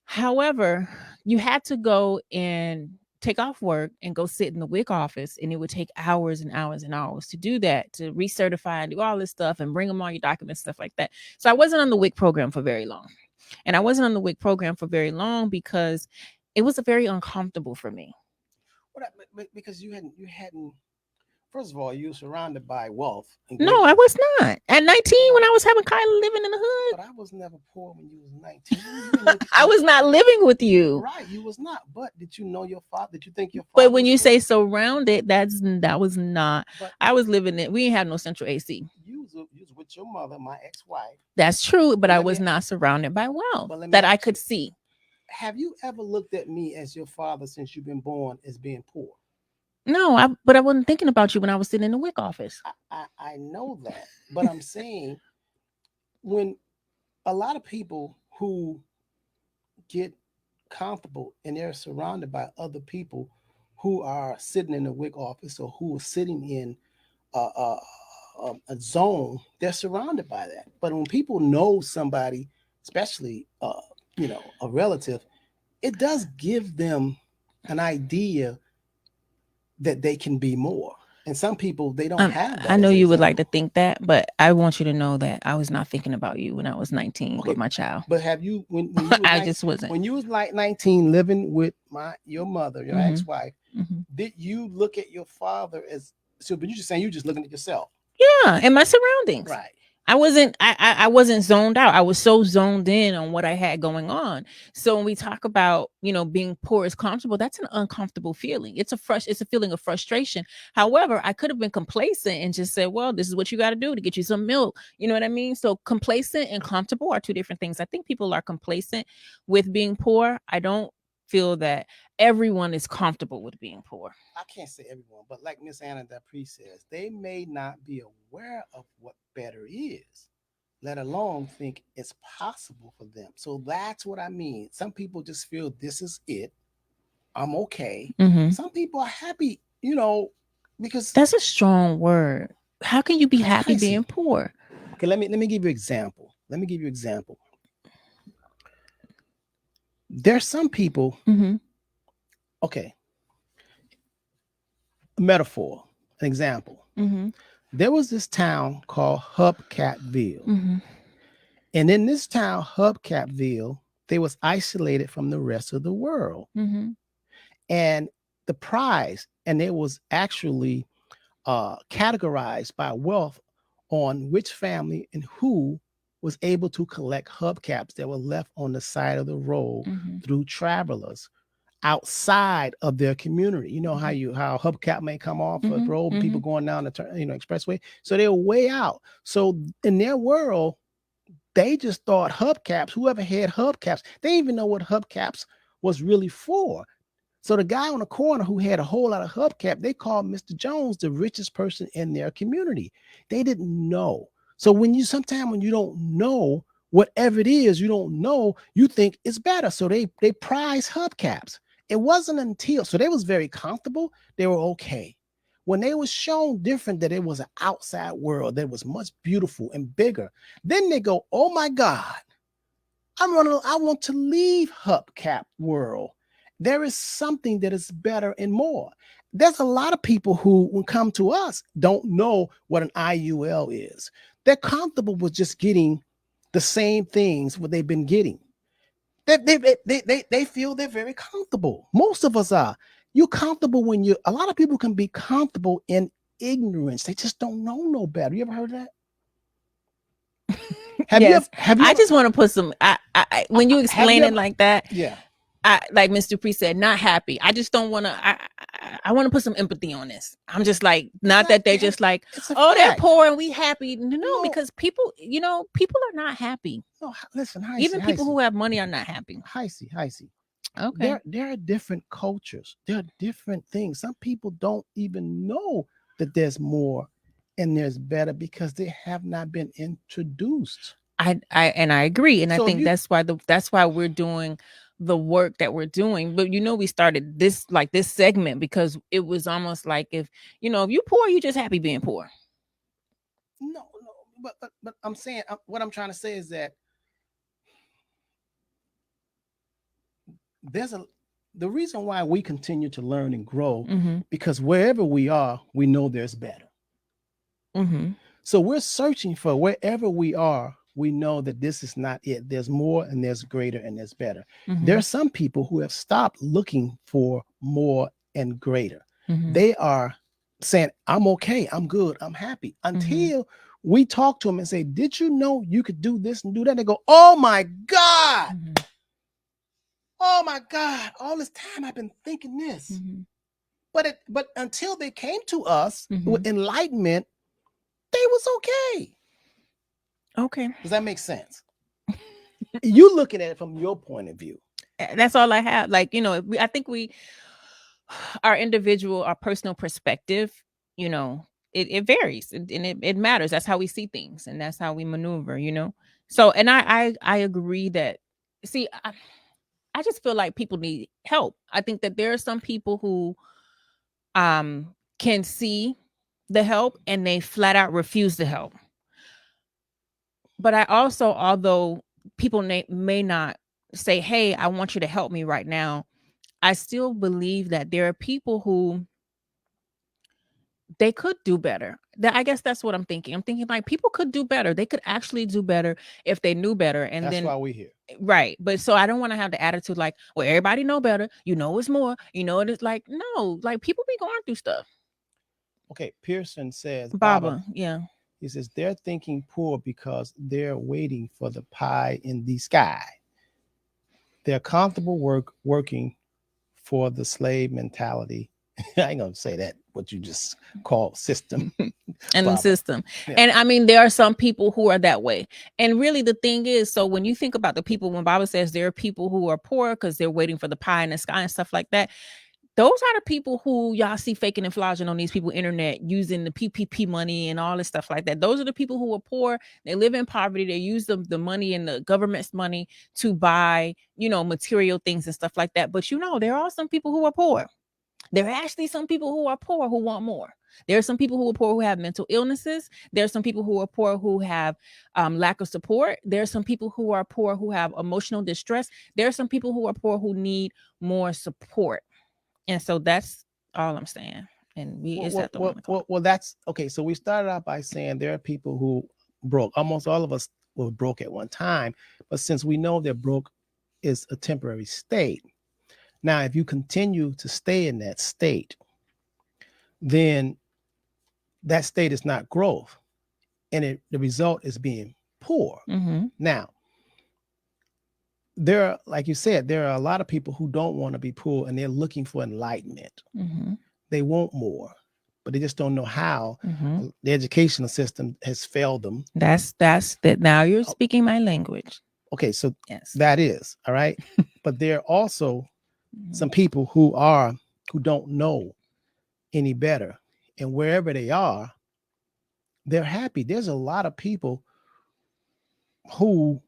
However, you had to go and take off work and go sit in the WIC office, and it would take hours and hours and hours to do that, to recertify and do all this stuff and bring them all your documents, stuff like that. So I wasn't on the WIC program for very long. And I wasn't on the WIC program for very long because it was very uncomfortable for me.
Because you hadn't. First of all, you were surrounded by wealth.
No, I was not. At 19, when I was having Kyla living in the hood.
But I was never poor when you was 19.
I was not living with you.
Right, you was not. But did you know your father? Did you think your father?
But when you say surrounded, that was not. But I was living in. We didn't have no central AC.
You was with your mother, my ex-wife.
That's true, but I was not surrounded by wealth that I could see.
Have you ever looked at me as your father since you've been born as being poor?
No, but I wasn't thinking about you when I was sitting in the WIC office.
I know that, but I'm saying when a lot of people who get comfortable and they're surrounded by other people who are sitting in the WIC office or who are sitting in a zone, they're surrounded by that. But when people know somebody, especially a relative, it does give them an idea that they can be more. And some people, they don't have that.
I know you would like to think that, but I want you to know that I was not thinking about you when I was 19 with my child.
But have you, when you was
just wasn't.
When you was like 19 living with your mother, your ex-wife, did you look at your father as, but you're just saying you're just looking at yourself?
Yeah, and my surroundings.
Right.
I wasn't zoned out. I was so zoned in on what I had going on. So when we talk about, being poor is comfortable, that's an uncomfortable feeling. It's a feeling of frustration. However, I could have been complacent and just said, well, this is what you got to do to get you some milk. You know what I mean? So complacent and comfortable are two different things. I think people are complacent with being poor. I don't feel that everyone is comfortable with being poor.
I can't say everyone, but like Miss Anna Dupree says, they may not be aware of what better is, let alone think it's possible for them. So that's what I mean. Some people just feel this is it. I'm okay.
Mm-hmm.
Some people are happy, because
that's a strong word. How can you be happy being poor?
Okay, let me give you an example. There's some people.
Mm-hmm.
Okay. Metaphor, an example.
Mm-hmm.
There was this town called Hubcapville.
Mm-hmm.
And in this town, Hubcapville, they was isolated from the rest of the world.
Mm-hmm.
And the prize, and it was actually categorized by wealth on which family and who was able to collect hubcaps that were left on the side of the road through travelers outside of their community. You know how hubcap may come off a road, people going down the expressway. So they were way out. So in their world, they just thought hubcaps, whoever had hubcaps, they didn't even know what hubcaps was really for. So the guy on the corner who had a whole lot of hubcap, they called Mr. Jones the richest person in their community. They didn't know. So when you don't know, whatever it is, you think it's better. So they prize hubcaps. It wasn't until, so they was very comfortable. They were okay. When they was shown different, that it was an outside world that was much beautiful and bigger, then they go, oh my God, I want to leave hubcap world. There is something that is better and more. There's a lot of people who, when come to us, don't know what an IUL is. They're comfortable with just getting the same things what they've been getting. They feel they're very comfortable. Most of us are. You're comfortable a lot of people can be comfortable in ignorance. They just don't know no better. You ever heard of that? Have you
I just want to put some, when you explain it like that.
Yeah.
Like Mr. Dupree said, not happy. I just don't want to, I want to put some empathy on this. I'm just like, not that they're just like, oh, they're poor and we happy. No, because people are not happy.
No, listen,
even people who have money are not happy.
Heisey.
Okay.
There are different cultures. There are different things. Some people don't even know that there's more and there's better because they have not been introduced.
I agree, and I
So if
think
you
that's why we're doing the work that we're doing. But we started this segment because it was almost like if you poor, you just happy being poor.
no, but I'm saying what I'm trying to say is that there's a the reason why we continue to learn and grow
Mm-hmm.
because wherever we are, we know there's better.
Mm-hmm.
So we're searching for wherever we are, we know that this is not it. There's more and there's greater and there's better. There
Mm-hmm.
are some people who have stopped looking for more and greater.
Mm-hmm.
They are saying, I'm okay, I'm good, I'm happy
Mm-hmm.
until we talk to them and say, did you know you could do this and do that? And they go, oh my God.
Mm-hmm.
Oh my God. All this time I've been thinking this.
Mm-hmm.
But until they came to us
Mm-hmm.
with enlightenment, they was okay.
Okay.
Does that make sense? You looking at it from your point of view.
That's all I have. I think our individual, our personal perspective, it varies and it matters. That's how we see things and that's how we maneuver. So, and I agree that, see, I just feel like people need help. I think that there are some people who can see the help and they flat out refuse the help. But I also, although people may not say, hey, I want you to help me right now, I still believe that there are people who they could do better. I guess that's what I'm thinking. I'm thinking like people could do better. They could actually do better if they knew better. And
That's
then
why we're here.
right. But so I don't want to have the attitude like, well, everybody know better. It's more. It's like, no, like people be going through stuff.
Okay, Pearson says, Baba,
Baba, yeah.
he says they're thinking poor because they're waiting for the pie in the sky. They're comfortable working for the slave mentality. I ain't gonna say that, what you just call system,
And the
Baba.
system.
Yeah.
And I mean, there are some people who are that way. And really, the thing is, so when you think about the people, when Baba says there are people who are poor because they're waiting for the pie in the sky and stuff like that, those are the people who y'all see faking and flogging on these people internet using the PPP money and all this stuff like that. Those are the people who are poor. They live in poverty. They use the money and the government's money to buy, material things and stuff like that. But there are some people who are poor. There are actually some people who are poor who want more. There are some people who are poor who have mental illnesses. There are some people who are poor who have lack of support. There are some people who are poor who have emotional distress. There are some people who are poor who need more support. And so that's all I'm saying. And we
Well,
is
well,
at the
well,
1 o'clock.
well, that's okay. So we started out by saying there are people who broke. Almost all of us were broke at one time, but since we know that broke is a temporary state, now if you continue to stay in that state, then that state is not growth, and the result is being poor.
Mm-hmm.
Now, like you said, there are a lot of people who don't want to be poor, and they're looking for enlightenment.
Mm-hmm.
They want more, but they just don't know how.
Mm-hmm.
The educational system has failed them.
That's that. Now you're speaking my language.
Okay, so
Yes.
that is all right. But there are also
Mm-hmm.
some people who don't know any better, and wherever they are, they're happy. There's a lot of people who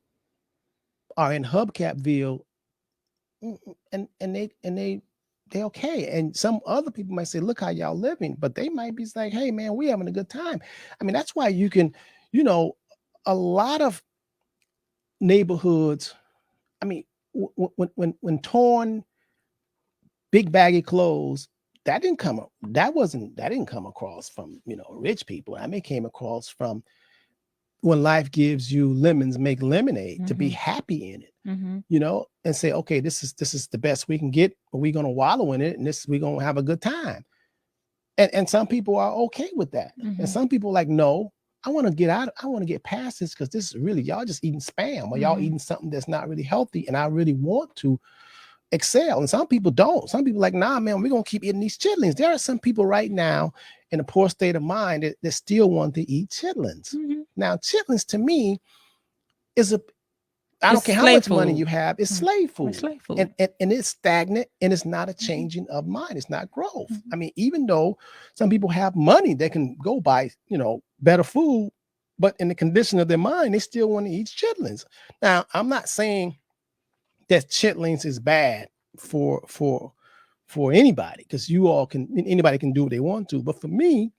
are in Hubcapville, and they okay. And some other people might say, "Look how y'all living," but they might be like, "Hey, man, we having a good time." I mean, that's why you can, you know, a lot of neighborhoods. I mean, when torn big baggy clothes, that didn't come across from rich people. I mean, it came across from when life gives you lemons, make lemonade, to be
Mm-hmm.
happy in it,
Mm-hmm.
and say, okay, this is the best we can get, but we're gonna wallow in it, and we're gonna have a good time. And some people are okay with that,
Mm-hmm.
and some people are like, no, I want to get out. I want to get past this because this is really y'all just eating spam, or y'all
Mm-hmm.
eating something that's not really healthy, and I really want to excel. And some people don't. Some people like, nah, man, we're gonna keep eating these chitlins. There are some people right now in a poor state of mind that still want to eat chitlins.
Mm-hmm.
Now, chitlins to me is I don't
It's
care how
slave
much money
food.
you have, it's slave
It's
food.
slave food.
And it's stagnant, and it's not a
Mhm.
changing of mind. It's not growth.
Mhm.
I mean, even though some people have money, they can go buy, better food, but in the condition of their mind, they still want to eat chitlins. Now, I'm not saying that chitlins is bad for anybody, because anybody can do what they want to. But for me,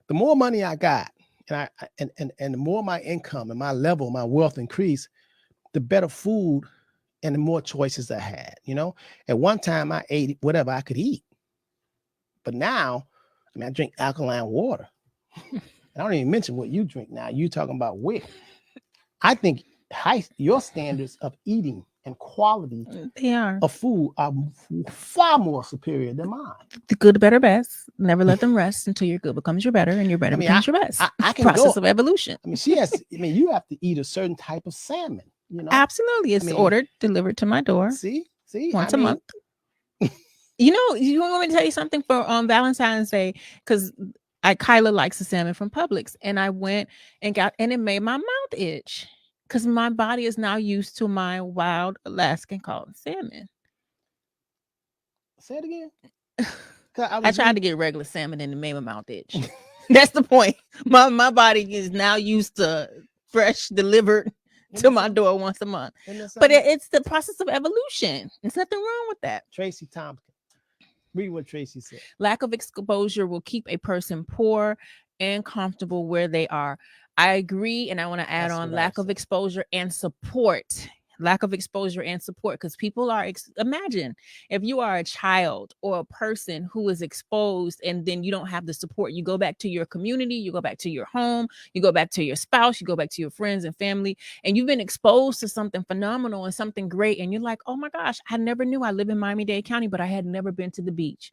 the more money I got, and the more my income and my level, my wealth increased, the better food and the more choices I had. At one time I ate whatever I could eat, but now, I mean, I drink alkaline water. I don't even mention what you drink now. You talking about wit. I think your standards of eating and quality
They are.
of food are far more superior than mine.
The good, better, best. Never let them rest until your good becomes your better and your better
I mean, I
becomes your best.
I can
Process
go.
of evolution.
I mean, you have to eat a certain type of salmon.
Absolutely.
I
It's
mean,
ordered, delivered to my door
see, I
once a
mean,
month. You want me to tell you something for on Valentine's Day? Because Kyla likes the salmon from Publix, and I went and it made my mouth itch because my body is now used to my wild Alaskan called salmon.
say it again. 'Cause I
I
was
tried to
reading.
get regular salmon and it made my mouth itch. That's the point. My body is now used to fresh delivered
Isn't
to
that
my
something?
door once a month.
Isn't that
But
something?
it's the process of evolution. There's nothing wrong with that.
Tracy Tompkins. Read what Tracy said.
Lack of exposure will keep a person poor and comfortable where they are. I agree. And I want to add
That's
on
what I
lack of
said.
exposure and support. Lack of exposure and support because people are, imagine if you are a child or a person who is exposed and then you don't have the support. You go back to your community, you go back to your home, you go back to your spouse, you go back to your friends and family, and you've been exposed to something phenomenal and something great. And you're like, oh my gosh, I never knew I live in Miami-Dade County, but I had never been to the beach.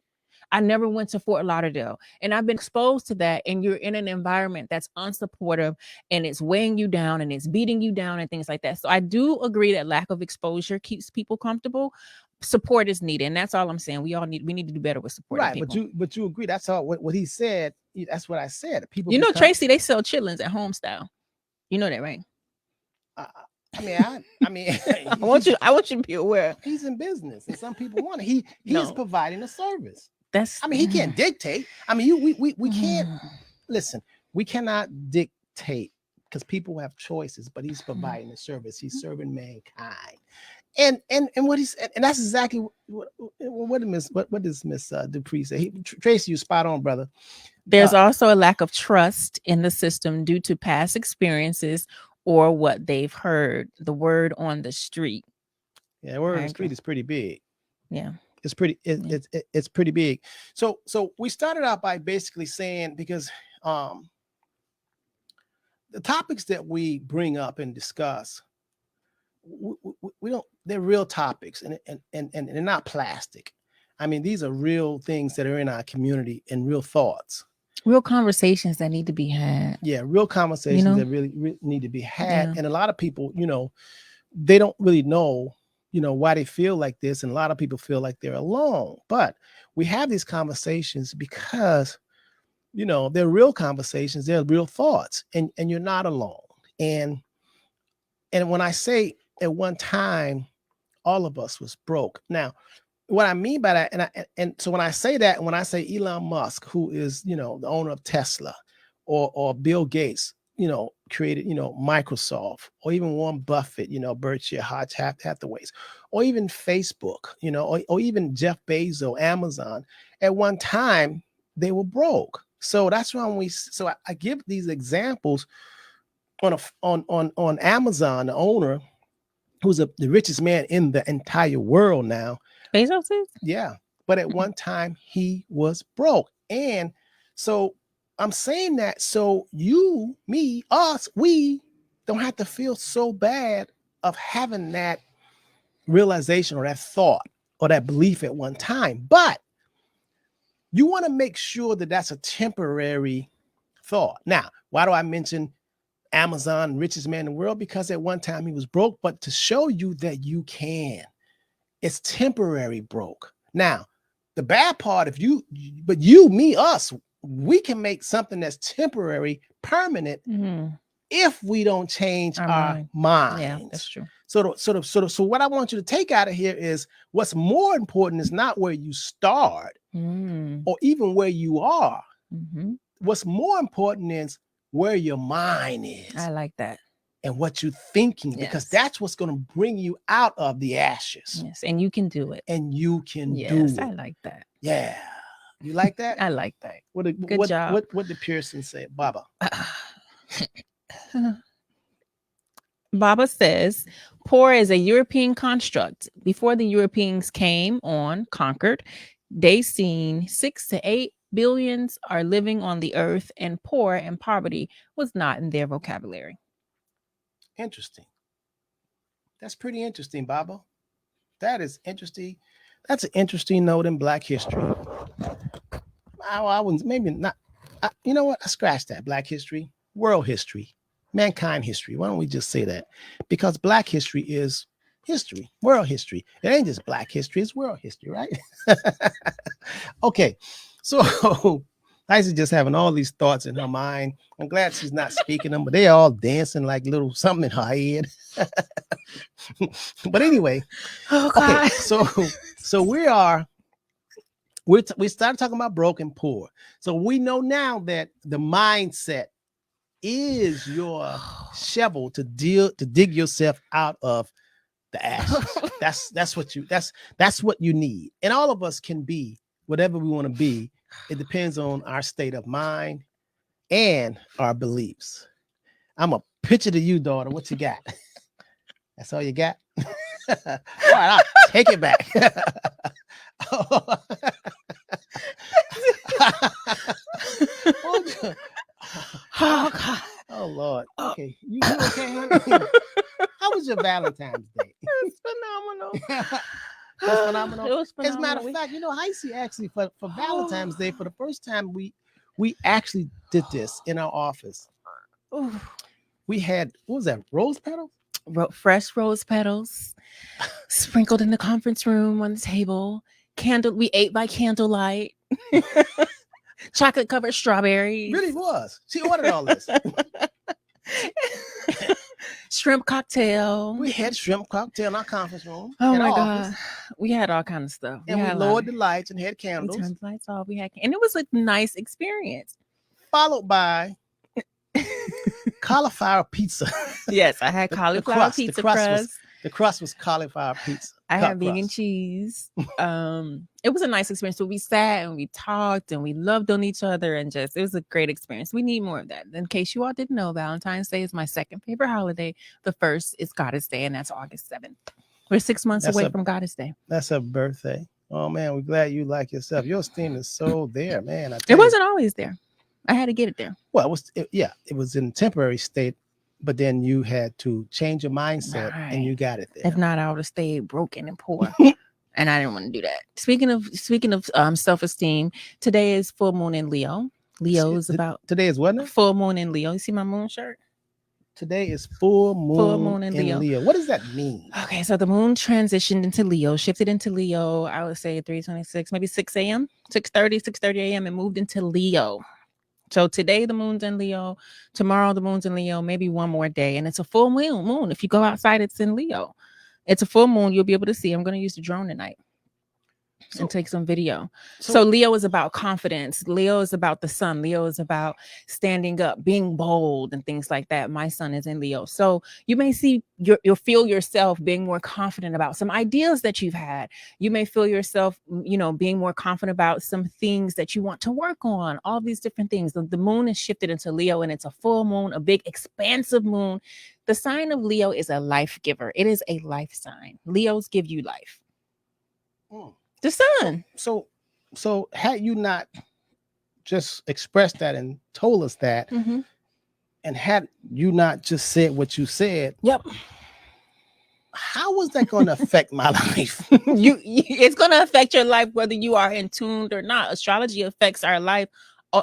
I never went to Fort Lauderdale. And I've been exposed to that. And you're in an environment that's unsupportive and it's weighing you down and it's beating you down and things like that. So I do agree that lack of exposure keeps people comfortable. Support is needed. And that's all I'm saying. We need to do better with supporting
Right,
people.
but you agree. That's all what he said. That's what I said. People
You know,
become.
Tracy, they sell chitlins at home style. You know that, right?
I, I mean, he's
I want you to be aware.
he's in business, and some people want it. He is
No,
providing a service.
that's
I mean, he can't dictate. I mean, we can't listen. We cannot dictate because people have choices, but he's providing a service. He's serving mankind. And what he's and that's exactly what does Miss Dupree say? Tracy, you spot on, brother.
There's also a lack of trust in the system due to past experiences or what they've heard. The word on the street.
Yeah, word on
I
the street
agree.
is pretty big.
Yeah.
It's pretty.
Yeah.
It's pretty big. So we started out by basically saying, because the topics that we bring up and discuss, we don't. They're real topics, and they're not plastic. I mean, these are real things that are in our community and real thoughts.
Real conversations that need to be had.
Yeah, real conversations
know?
that really need to be had.
Yeah.
And a lot of people, they don't really know, why they feel like this. And a lot of people feel like they're alone. But we have these conversations because, they're real conversations, they're real thoughts, and you're not alone. And when I say at one time, all of us was broke. Now, what I mean by that, and so when I say that, and when I say Elon Musk, who is, the owner of Tesla, or Bill Gates, created, Microsoft, or even Warren Buffett, Berkshire Hathaways, or even Facebook, or even Jeff Bezos, Amazon, at one time they were broke. So that's why I give these examples on Amazon, the owner, who's the richest man in the entire world now.
Bezos is?
Yeah. But at one time he was broke. And so I'm saying that so you, me, us, we don't have to feel so bad of having that realization or that thought or that belief at one time. But you want to make sure that that's a temporary thought. Now, why do I mention Amazon, richest man in the world? Because at one time he was broke, but to show you that you can. It's temporary broke. Now, the bad part, me, us, we can make something that's temporary permanent if we don't change
Our
our
mind. Yeah,
minds.
that's true.
So what I want you to take out of here is what's more important is not where you start or even where you are.
Mm-hmm.
What's more important is where your mind is
I like that.
and what you're thinking, because
Yes.
that's what's going to bring you out of the ashes.
Yes, and you can do it.
And you can do
Yes,
it.
I like that.
Yeah. You like that?
I like that.
Good
job.
What did Pearson say? Baba.
Baba says, poor is a European construct. Before the Europeans conquered, they seen 6 to 8 billions are living on the earth, and poor and poverty was not in their vocabulary.
Interesting. That's pretty interesting, Baba. That is interesting. That's an interesting note in Black history. I wouldn't, maybe not. You know what? I scratched that. Black history, world history, mankind history. Why don't we just say that? Because Black history is history, world history. It ain't just Black history, it's world history, right? Okay. So Liza's just having all these thoughts in her mind. I'm glad she's not speaking them, but they're all dancing like little something in her head. But anyway, okay. So we started talking about broke and poor. So we know now that the mindset is your shovel to dig yourself out of the ashes. That's what you need. And all of us can be whatever we want to be. It depends on our state of mind and our beliefs. I'm a picture to you, daughter. What you got? That's all you got? All right, I'll take it back. Oh God. Oh Lord. Okay. You okay, honey? How was your Valentine's Day?
It's phenomenal.
That's phenomenal.
It was
As a matter
phenomenal.
of fact, Heisey actually for Valentine's Day, for the first time we actually did this in our office. We had, what was that, rose petals?
Fresh rose petals sprinkled in the conference room on the table. We ate by candlelight. Chocolate covered strawberries.
Really was. She ordered all this.
Shrimp cocktail.
We had shrimp cocktail in our conference room.
Oh
in
my
our
God.
office.
We had all kinds of stuff.
And we lowered the lights and had
We
candles.
turned the lights off. And it was a nice experience.
Followed by cauliflower pizza.
Yes, I had cauliflower pizza crust.
The crust was cauliflower pizza.
I had vegan cheese. It was a nice experience. So we sat and we talked and we loved on each other, and it was a great experience. We need more of that. In case you all didn't know, Valentine's Day is my second favorite holiday. The first is Goddess Day, and that's August 7th. We're 6 months away from Goddess Day.
That's her birthday. Oh man, we're glad you like yourself. Your esteem is so there, man.
It wasn't always there. I had to get it there.
Well, it was in a temporary state, but then you had to change your mindset and you got it there.
If not, I would have stayed broken and poor. And I didn't want to do that. Speaking of self-esteem, today is full moon in Leo. Leo is about
today is what now?
Full moon in Leo. You see my moon shirt?
Today is full moon in Leo. What does that mean?
Okay, so the moon transitioned into Leo, shifted into Leo. I would say 3:26, maybe 6 a.m., 6:30 a.m. and moved into Leo. So today the moon's in Leo, tomorrow the moon's in Leo, maybe one more day. And it's a full moon. If you go outside, it's in Leo. It's a full moon. You'll be able to see. I'm going to use the drone tonight and take some video. So Leo is about confidence. Leo is about the sun. Leo is about standing up, being bold and things like that. My sun is in Leo. So you may see, you'll feel yourself being more confident about some ideas that you've had. You may feel yourself, being more confident about some things that you want to work on, all these different things. The moon is shifted into Leo, and it's a full moon, a big expansive moon. The sign of Leo is a life giver. It is a life sign. Leos give you life. The sun.
So had you not just expressed that and told us that, and had you not just said what you said,
yep,
how was that going to affect my life?
It's going to affect your life whether you are in tuned or not. Astrology affects our life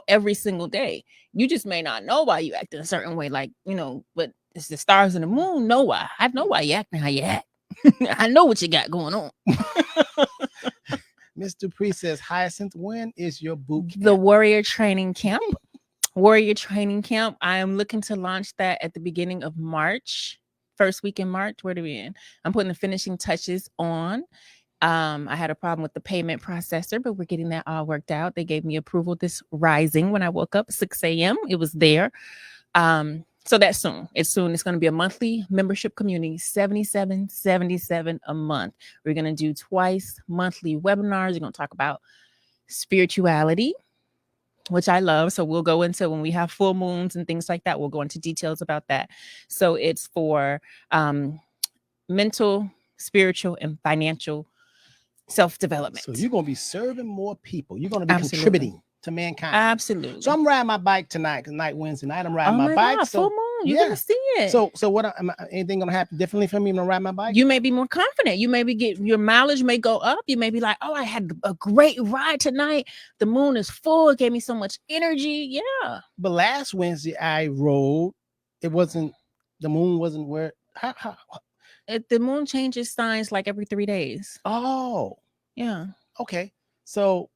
every single day. You just may not know why you act in a certain way, but it's the stars and the moon know why. I know why you acting how you act. I know what you got going on.
Mr. Dupree says, Hyacinth, when is your boot camp?
The Warrior Training Camp Warrior Training Camp. I am looking to launch that at the beginning of March, first week in March. Where do we in? I'm putting the finishing touches on. I had a problem with the payment processor, but we're getting that all worked out. They gave me approval this rising when I woke up 6 a.m. It was there. So that's soon. It's soon. It's going to be a monthly membership community, $77.77 a month. We're going to do twice monthly webinars. We're going to talk about spirituality, which I love. So we'll go into when we have full moons and things like that. We'll go into details about that. So it's for mental, spiritual, and financial self-development.
So you're going to be serving more people. You're going to be
Absolutely.
contributing to mankind.
Absolutely.
So I'm riding my bike tonight because Wednesday night I'm riding
oh
my
my
bike.
God,
So
full moon. You're
yeah.
going to see it.
So what? Anything going to happen differently for me when I ride my bike?
You may be more confident. You maybe get your mileage may go up. You may be like, oh, I had a great ride tonight. The moon is full. It gave me so much energy. Yeah.
But last Wednesday I rode. It wasn't. The moon wasn't where. How?
The moon changes signs like every 3 days.
Oh.
Yeah.
Okay. So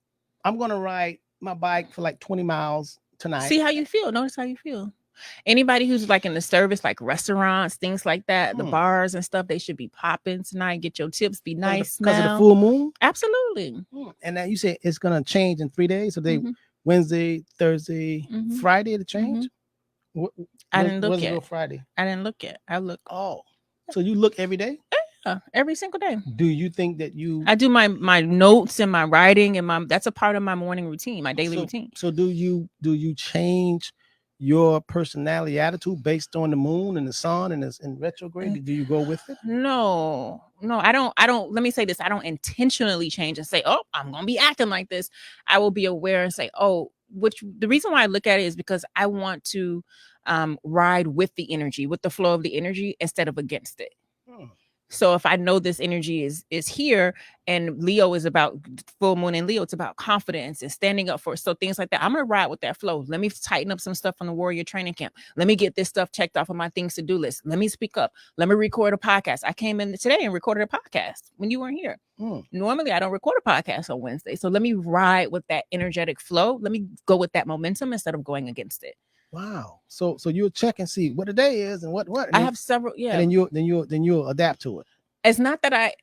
I'm gonna ride my bike for like 20 miles tonight.
See how you feel. Notice how you feel. Anybody who's like in the service, like restaurants, things like that, the bars and stuff, they should be popping tonight. Get your tips, be nice.
Because of the full moon?
Absolutely.
And then you say it's gonna change in 3 days. So they Wednesday, Thursday, Friday to change.
I didn't look yet.
Friday.
I didn't look yet. I look.
Oh, so you look every day?
Yeah, every single day.
Do you think that you?
I do my notes and my writing and that's a part of my morning routine, my daily routine.
So do you change your personality attitude based on the moon and the sun and in retrograde? Do you go with it?
No, I don't. Let me say this. I don't intentionally change and say, oh, I'm going to be acting like this. I will be aware and say, oh, the reason why I look at it is because I want to ride with the energy, with the flow of the energy instead of against it. So if I know this energy is here and Leo is about full moon in Leo, it's about confidence and standing up for it. So things like that. I'm going to ride with that flow. Let me tighten up some stuff on the Warrior Training Camp. Let me get this stuff checked off of my things to do list. Let me speak up. Let me record a podcast. I came in today and recorded a podcast when you weren't here. Normally I don't record a podcast on Wednesday. So let me ride with that energetic flow. Let me go with that momentum instead of going against it.
Wow. So you'll check and see what the day is and what. And
I have several. Yeah.
And then you'll adapt to it.
It's not that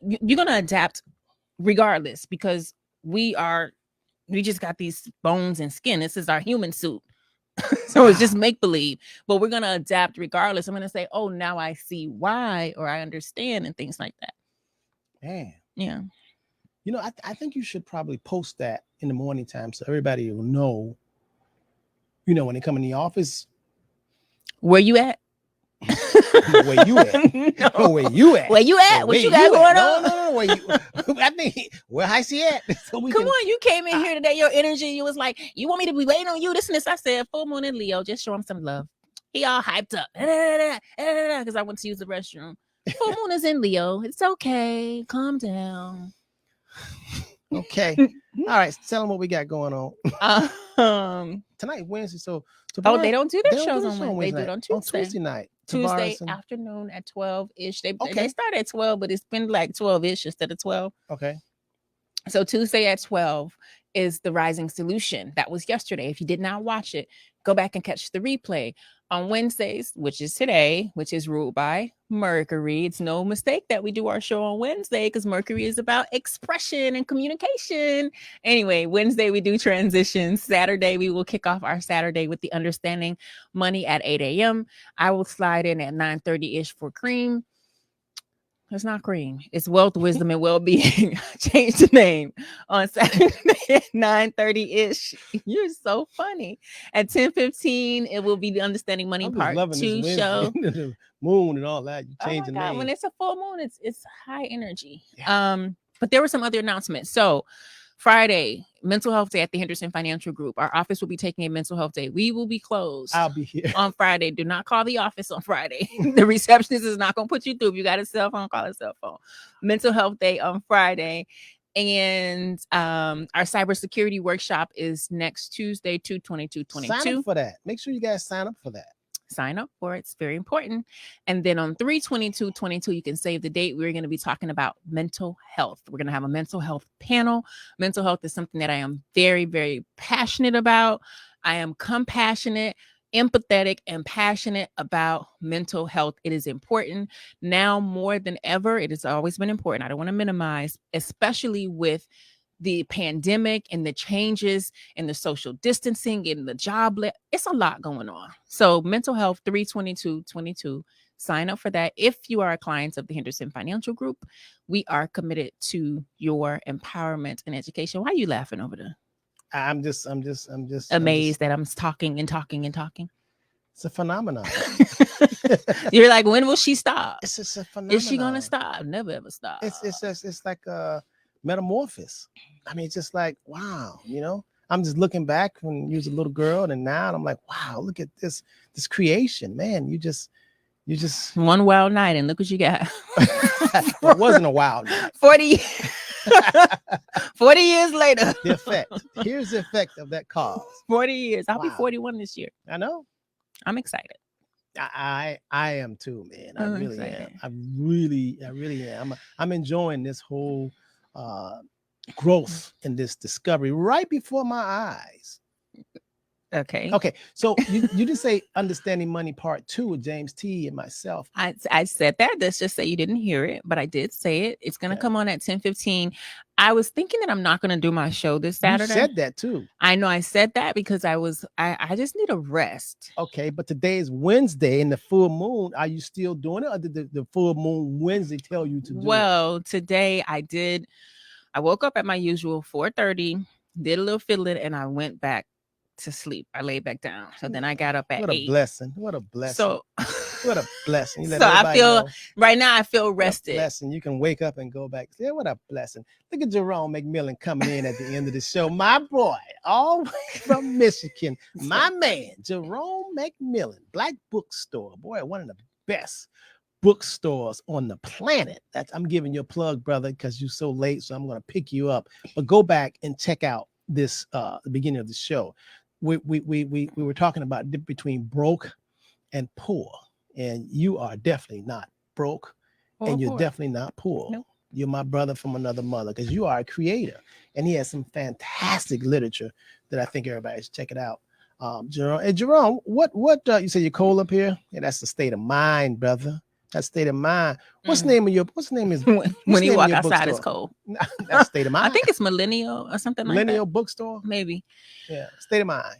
you're gonna adapt regardless because we just got these bones and skin. This is our human suit. So it's just make believe, but we're gonna adapt regardless. I'm gonna say, oh, now I see why, or I understand, and things like that.
Man.
Yeah.
You know, I think you should probably post that in the morning time so everybody will know, you know, when they come in the office.
Where you at?
Where you at? No. Where you at?
Where you at? What you got going on?
No. Where you? I think where I see at. So
come on, you came in here today. Your energy, you was like, you want me to be waiting on you? This and this. I said, full moon in Leo. Just show him some love. He all hyped up because I went to use the restroom. Full moon is in Leo. It's okay. Calm down.
Okay. All right. Tell them what we got going on. Tonight, Wednesday. So
they don't do their shows on Wednesday. They do it on Tuesday.
On Tuesday night.
Tuesday afternoon at 12-ish. They start at 12, but it's been like 12-ish instead of 12.
Okay.
So Tuesday at 12 is the Rising Solution. That was yesterday. If you did not watch it, go back and catch the replay. On Wednesdays, which is today, which is ruled by Mercury. It's no mistake that we do our show on Wednesday because Mercury is about expression and communication. Anyway, Wednesday we do transitions. Saturday, we will kick off our Saturday with the Understanding Money at 8 a.m. I will slide in at 9:30-ish for Cream. It's not Cream. It's Wealth, Wisdom, and Well-Being. Change the name on Saturday at 9:30-ish. You're so funny. At 10:15, it will be the Understanding Money Part 2 show.
The moon and all that. You change the name.
When it's a full moon, it's high energy. Yeah. But there were some other announcements. So Friday, Mental Health Day at the Henderson Financial Group. Our office will be taking a Mental Health Day. We will be closed.
I'll be here
on Friday. Do not call the office on Friday. The receptionist is not going to put you through. If you got a cell phone, call a cell phone. Mental Health Day on Friday. And our cybersecurity workshop is next Tuesday, 2/22/22.
Sign up for that. Make sure you guys sign up for that.
Sign up for it. It's very important. And then on 3/22/22, you can save the date. We're going to be talking about mental health. We're going to have a mental health panel. Mental health is something that I am very, very passionate about. I am compassionate, empathetic, and passionate about mental health. It is important now more than ever. It has always been important. I don't want to minimize, especially with the pandemic and the changes and the social distancing and the it's a lot going on. So mental health 3/22/22, sign up for that. If you are a client of the Henderson Financial Group, we are committed to your empowerment and education. Why are you laughing over there?
I'm just
Amazed that I'm talking and talking and talking.
It's a phenomenon.
You're like, when will she stop?
It's just a phenomenon.
Is she gonna stop? Never ever stop.
It's like a metamorphosis. I mean, it's just like, wow, I'm just looking back when you was a little girl, and now I'm like, wow, look at this creation, man. You just
one wild night, and look what you got.
It wasn't a wild night.
40 years later.
The effect. Here's the effect of that cause.
40 years. I'll be
Wow.
41 this year.
I know.
I'm excited.
I am too, man. I
I'm
really
excited.
am. I really am. I'm enjoying this whole growth and this discovery right before my eyes.
Okay.
So you didn't say Understanding Money Part 2 with James T and myself.
I said that. Let's just say you didn't hear it, but I did say it. It's going to
Okay.
come on at 10:15. I was thinking that I'm not going to do my show this Saturday.
You said that too.
I know I said that because I just need a rest.
Okay, but today is Wednesday and the full moon. Are you still doing it, or did the full moon Wednesday tell you to do it?
Well, today I did. I woke up at my usual 4:30, did a little fiddling, and I went back to sleep. I laid back down. So then I got up at 8.
What a blessing. What a blessing.
So
what a blessing. You let
so I
everybody
feel
know.
right now I feel
What a
rested.
blessing. You can wake up and go back. Yeah, what a blessing. Look at Jerome McMillan coming in at the end of the show. My boy, all the way from Michigan. My man, Jerome McMillan, Black Bookstore. Boy, one of the best bookstores on the planet. I'm giving you a plug, brother, because you're so late. So I'm going to pick you up. But go back and check out this the beginning of the show. We were talking about between broke and poor, and you are definitely not broke, and you're definitely not poor.
Nope.
You're my brother from another mother, because you are a creator, and he has some fantastic literature that I think everybody should check it out. Jerome, what you say you're cold up here? Yeah, that's the state of mind, brother. That's state of mind. What's the name is
when you walk outside, it's cold.
That's state of mind.
I think it's Millennial or something
Millennial
like that.
Bookstore.
Maybe.
Yeah, state of mind.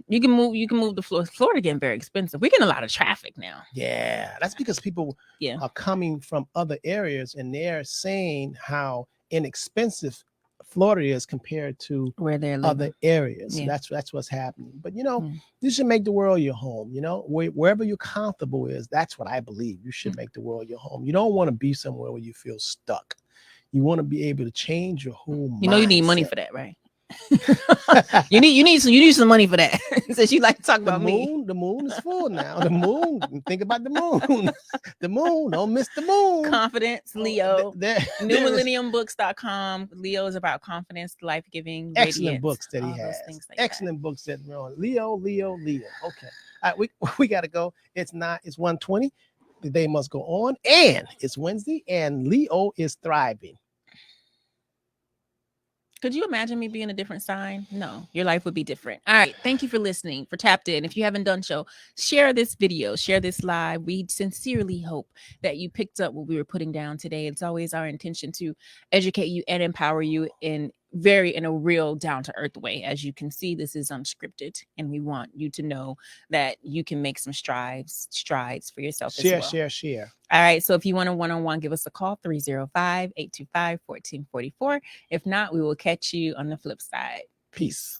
You can move to Florida. Florida getting very expensive. We're getting a lot of traffic now.
Yeah, that's because people
Yeah.
are coming from other areas, and they're saying how inexpensive Florida is compared to
Where they're living.
other areas. So
Yeah.
that's what's happening. But
Mm.
you should make the world your home. Wherever you're comfortable is, that's what I believe. You should make the world your home. You don't want to be somewhere where you feel stuck. You want to be able to change your whole mindset.
You need money for that, right? you need some money for that. Since you like to talk about me.
The moon is full now. The moon. Think about the moon. The moon. Don't miss the moon.
Confidence, Leo.
There is
NewMillenniumBooks.com. Leo is about confidence, life giving,
excellent books that he
all those
has.
things like
Excellent books that Leo. Okay. All right, we gotta go. It's 1:20. The day must go on, and it's Wednesday, and Leo is thriving.
Could you imagine me being a different sign? No, your life would be different. All right. Thank you for listening, for tapped in. If you haven't done so, share this video, share this live. We sincerely hope that you picked up what we were putting down today. It's always our intention to educate you and empower you in a real down to earth way. As you can see, this is unscripted, and we want you to know that you can make some strides for yourself as well.
Share.
All right. So if you want a one-on-one, give us a call, 305-825-1444. If not, we will catch you on the flip side.
Peace.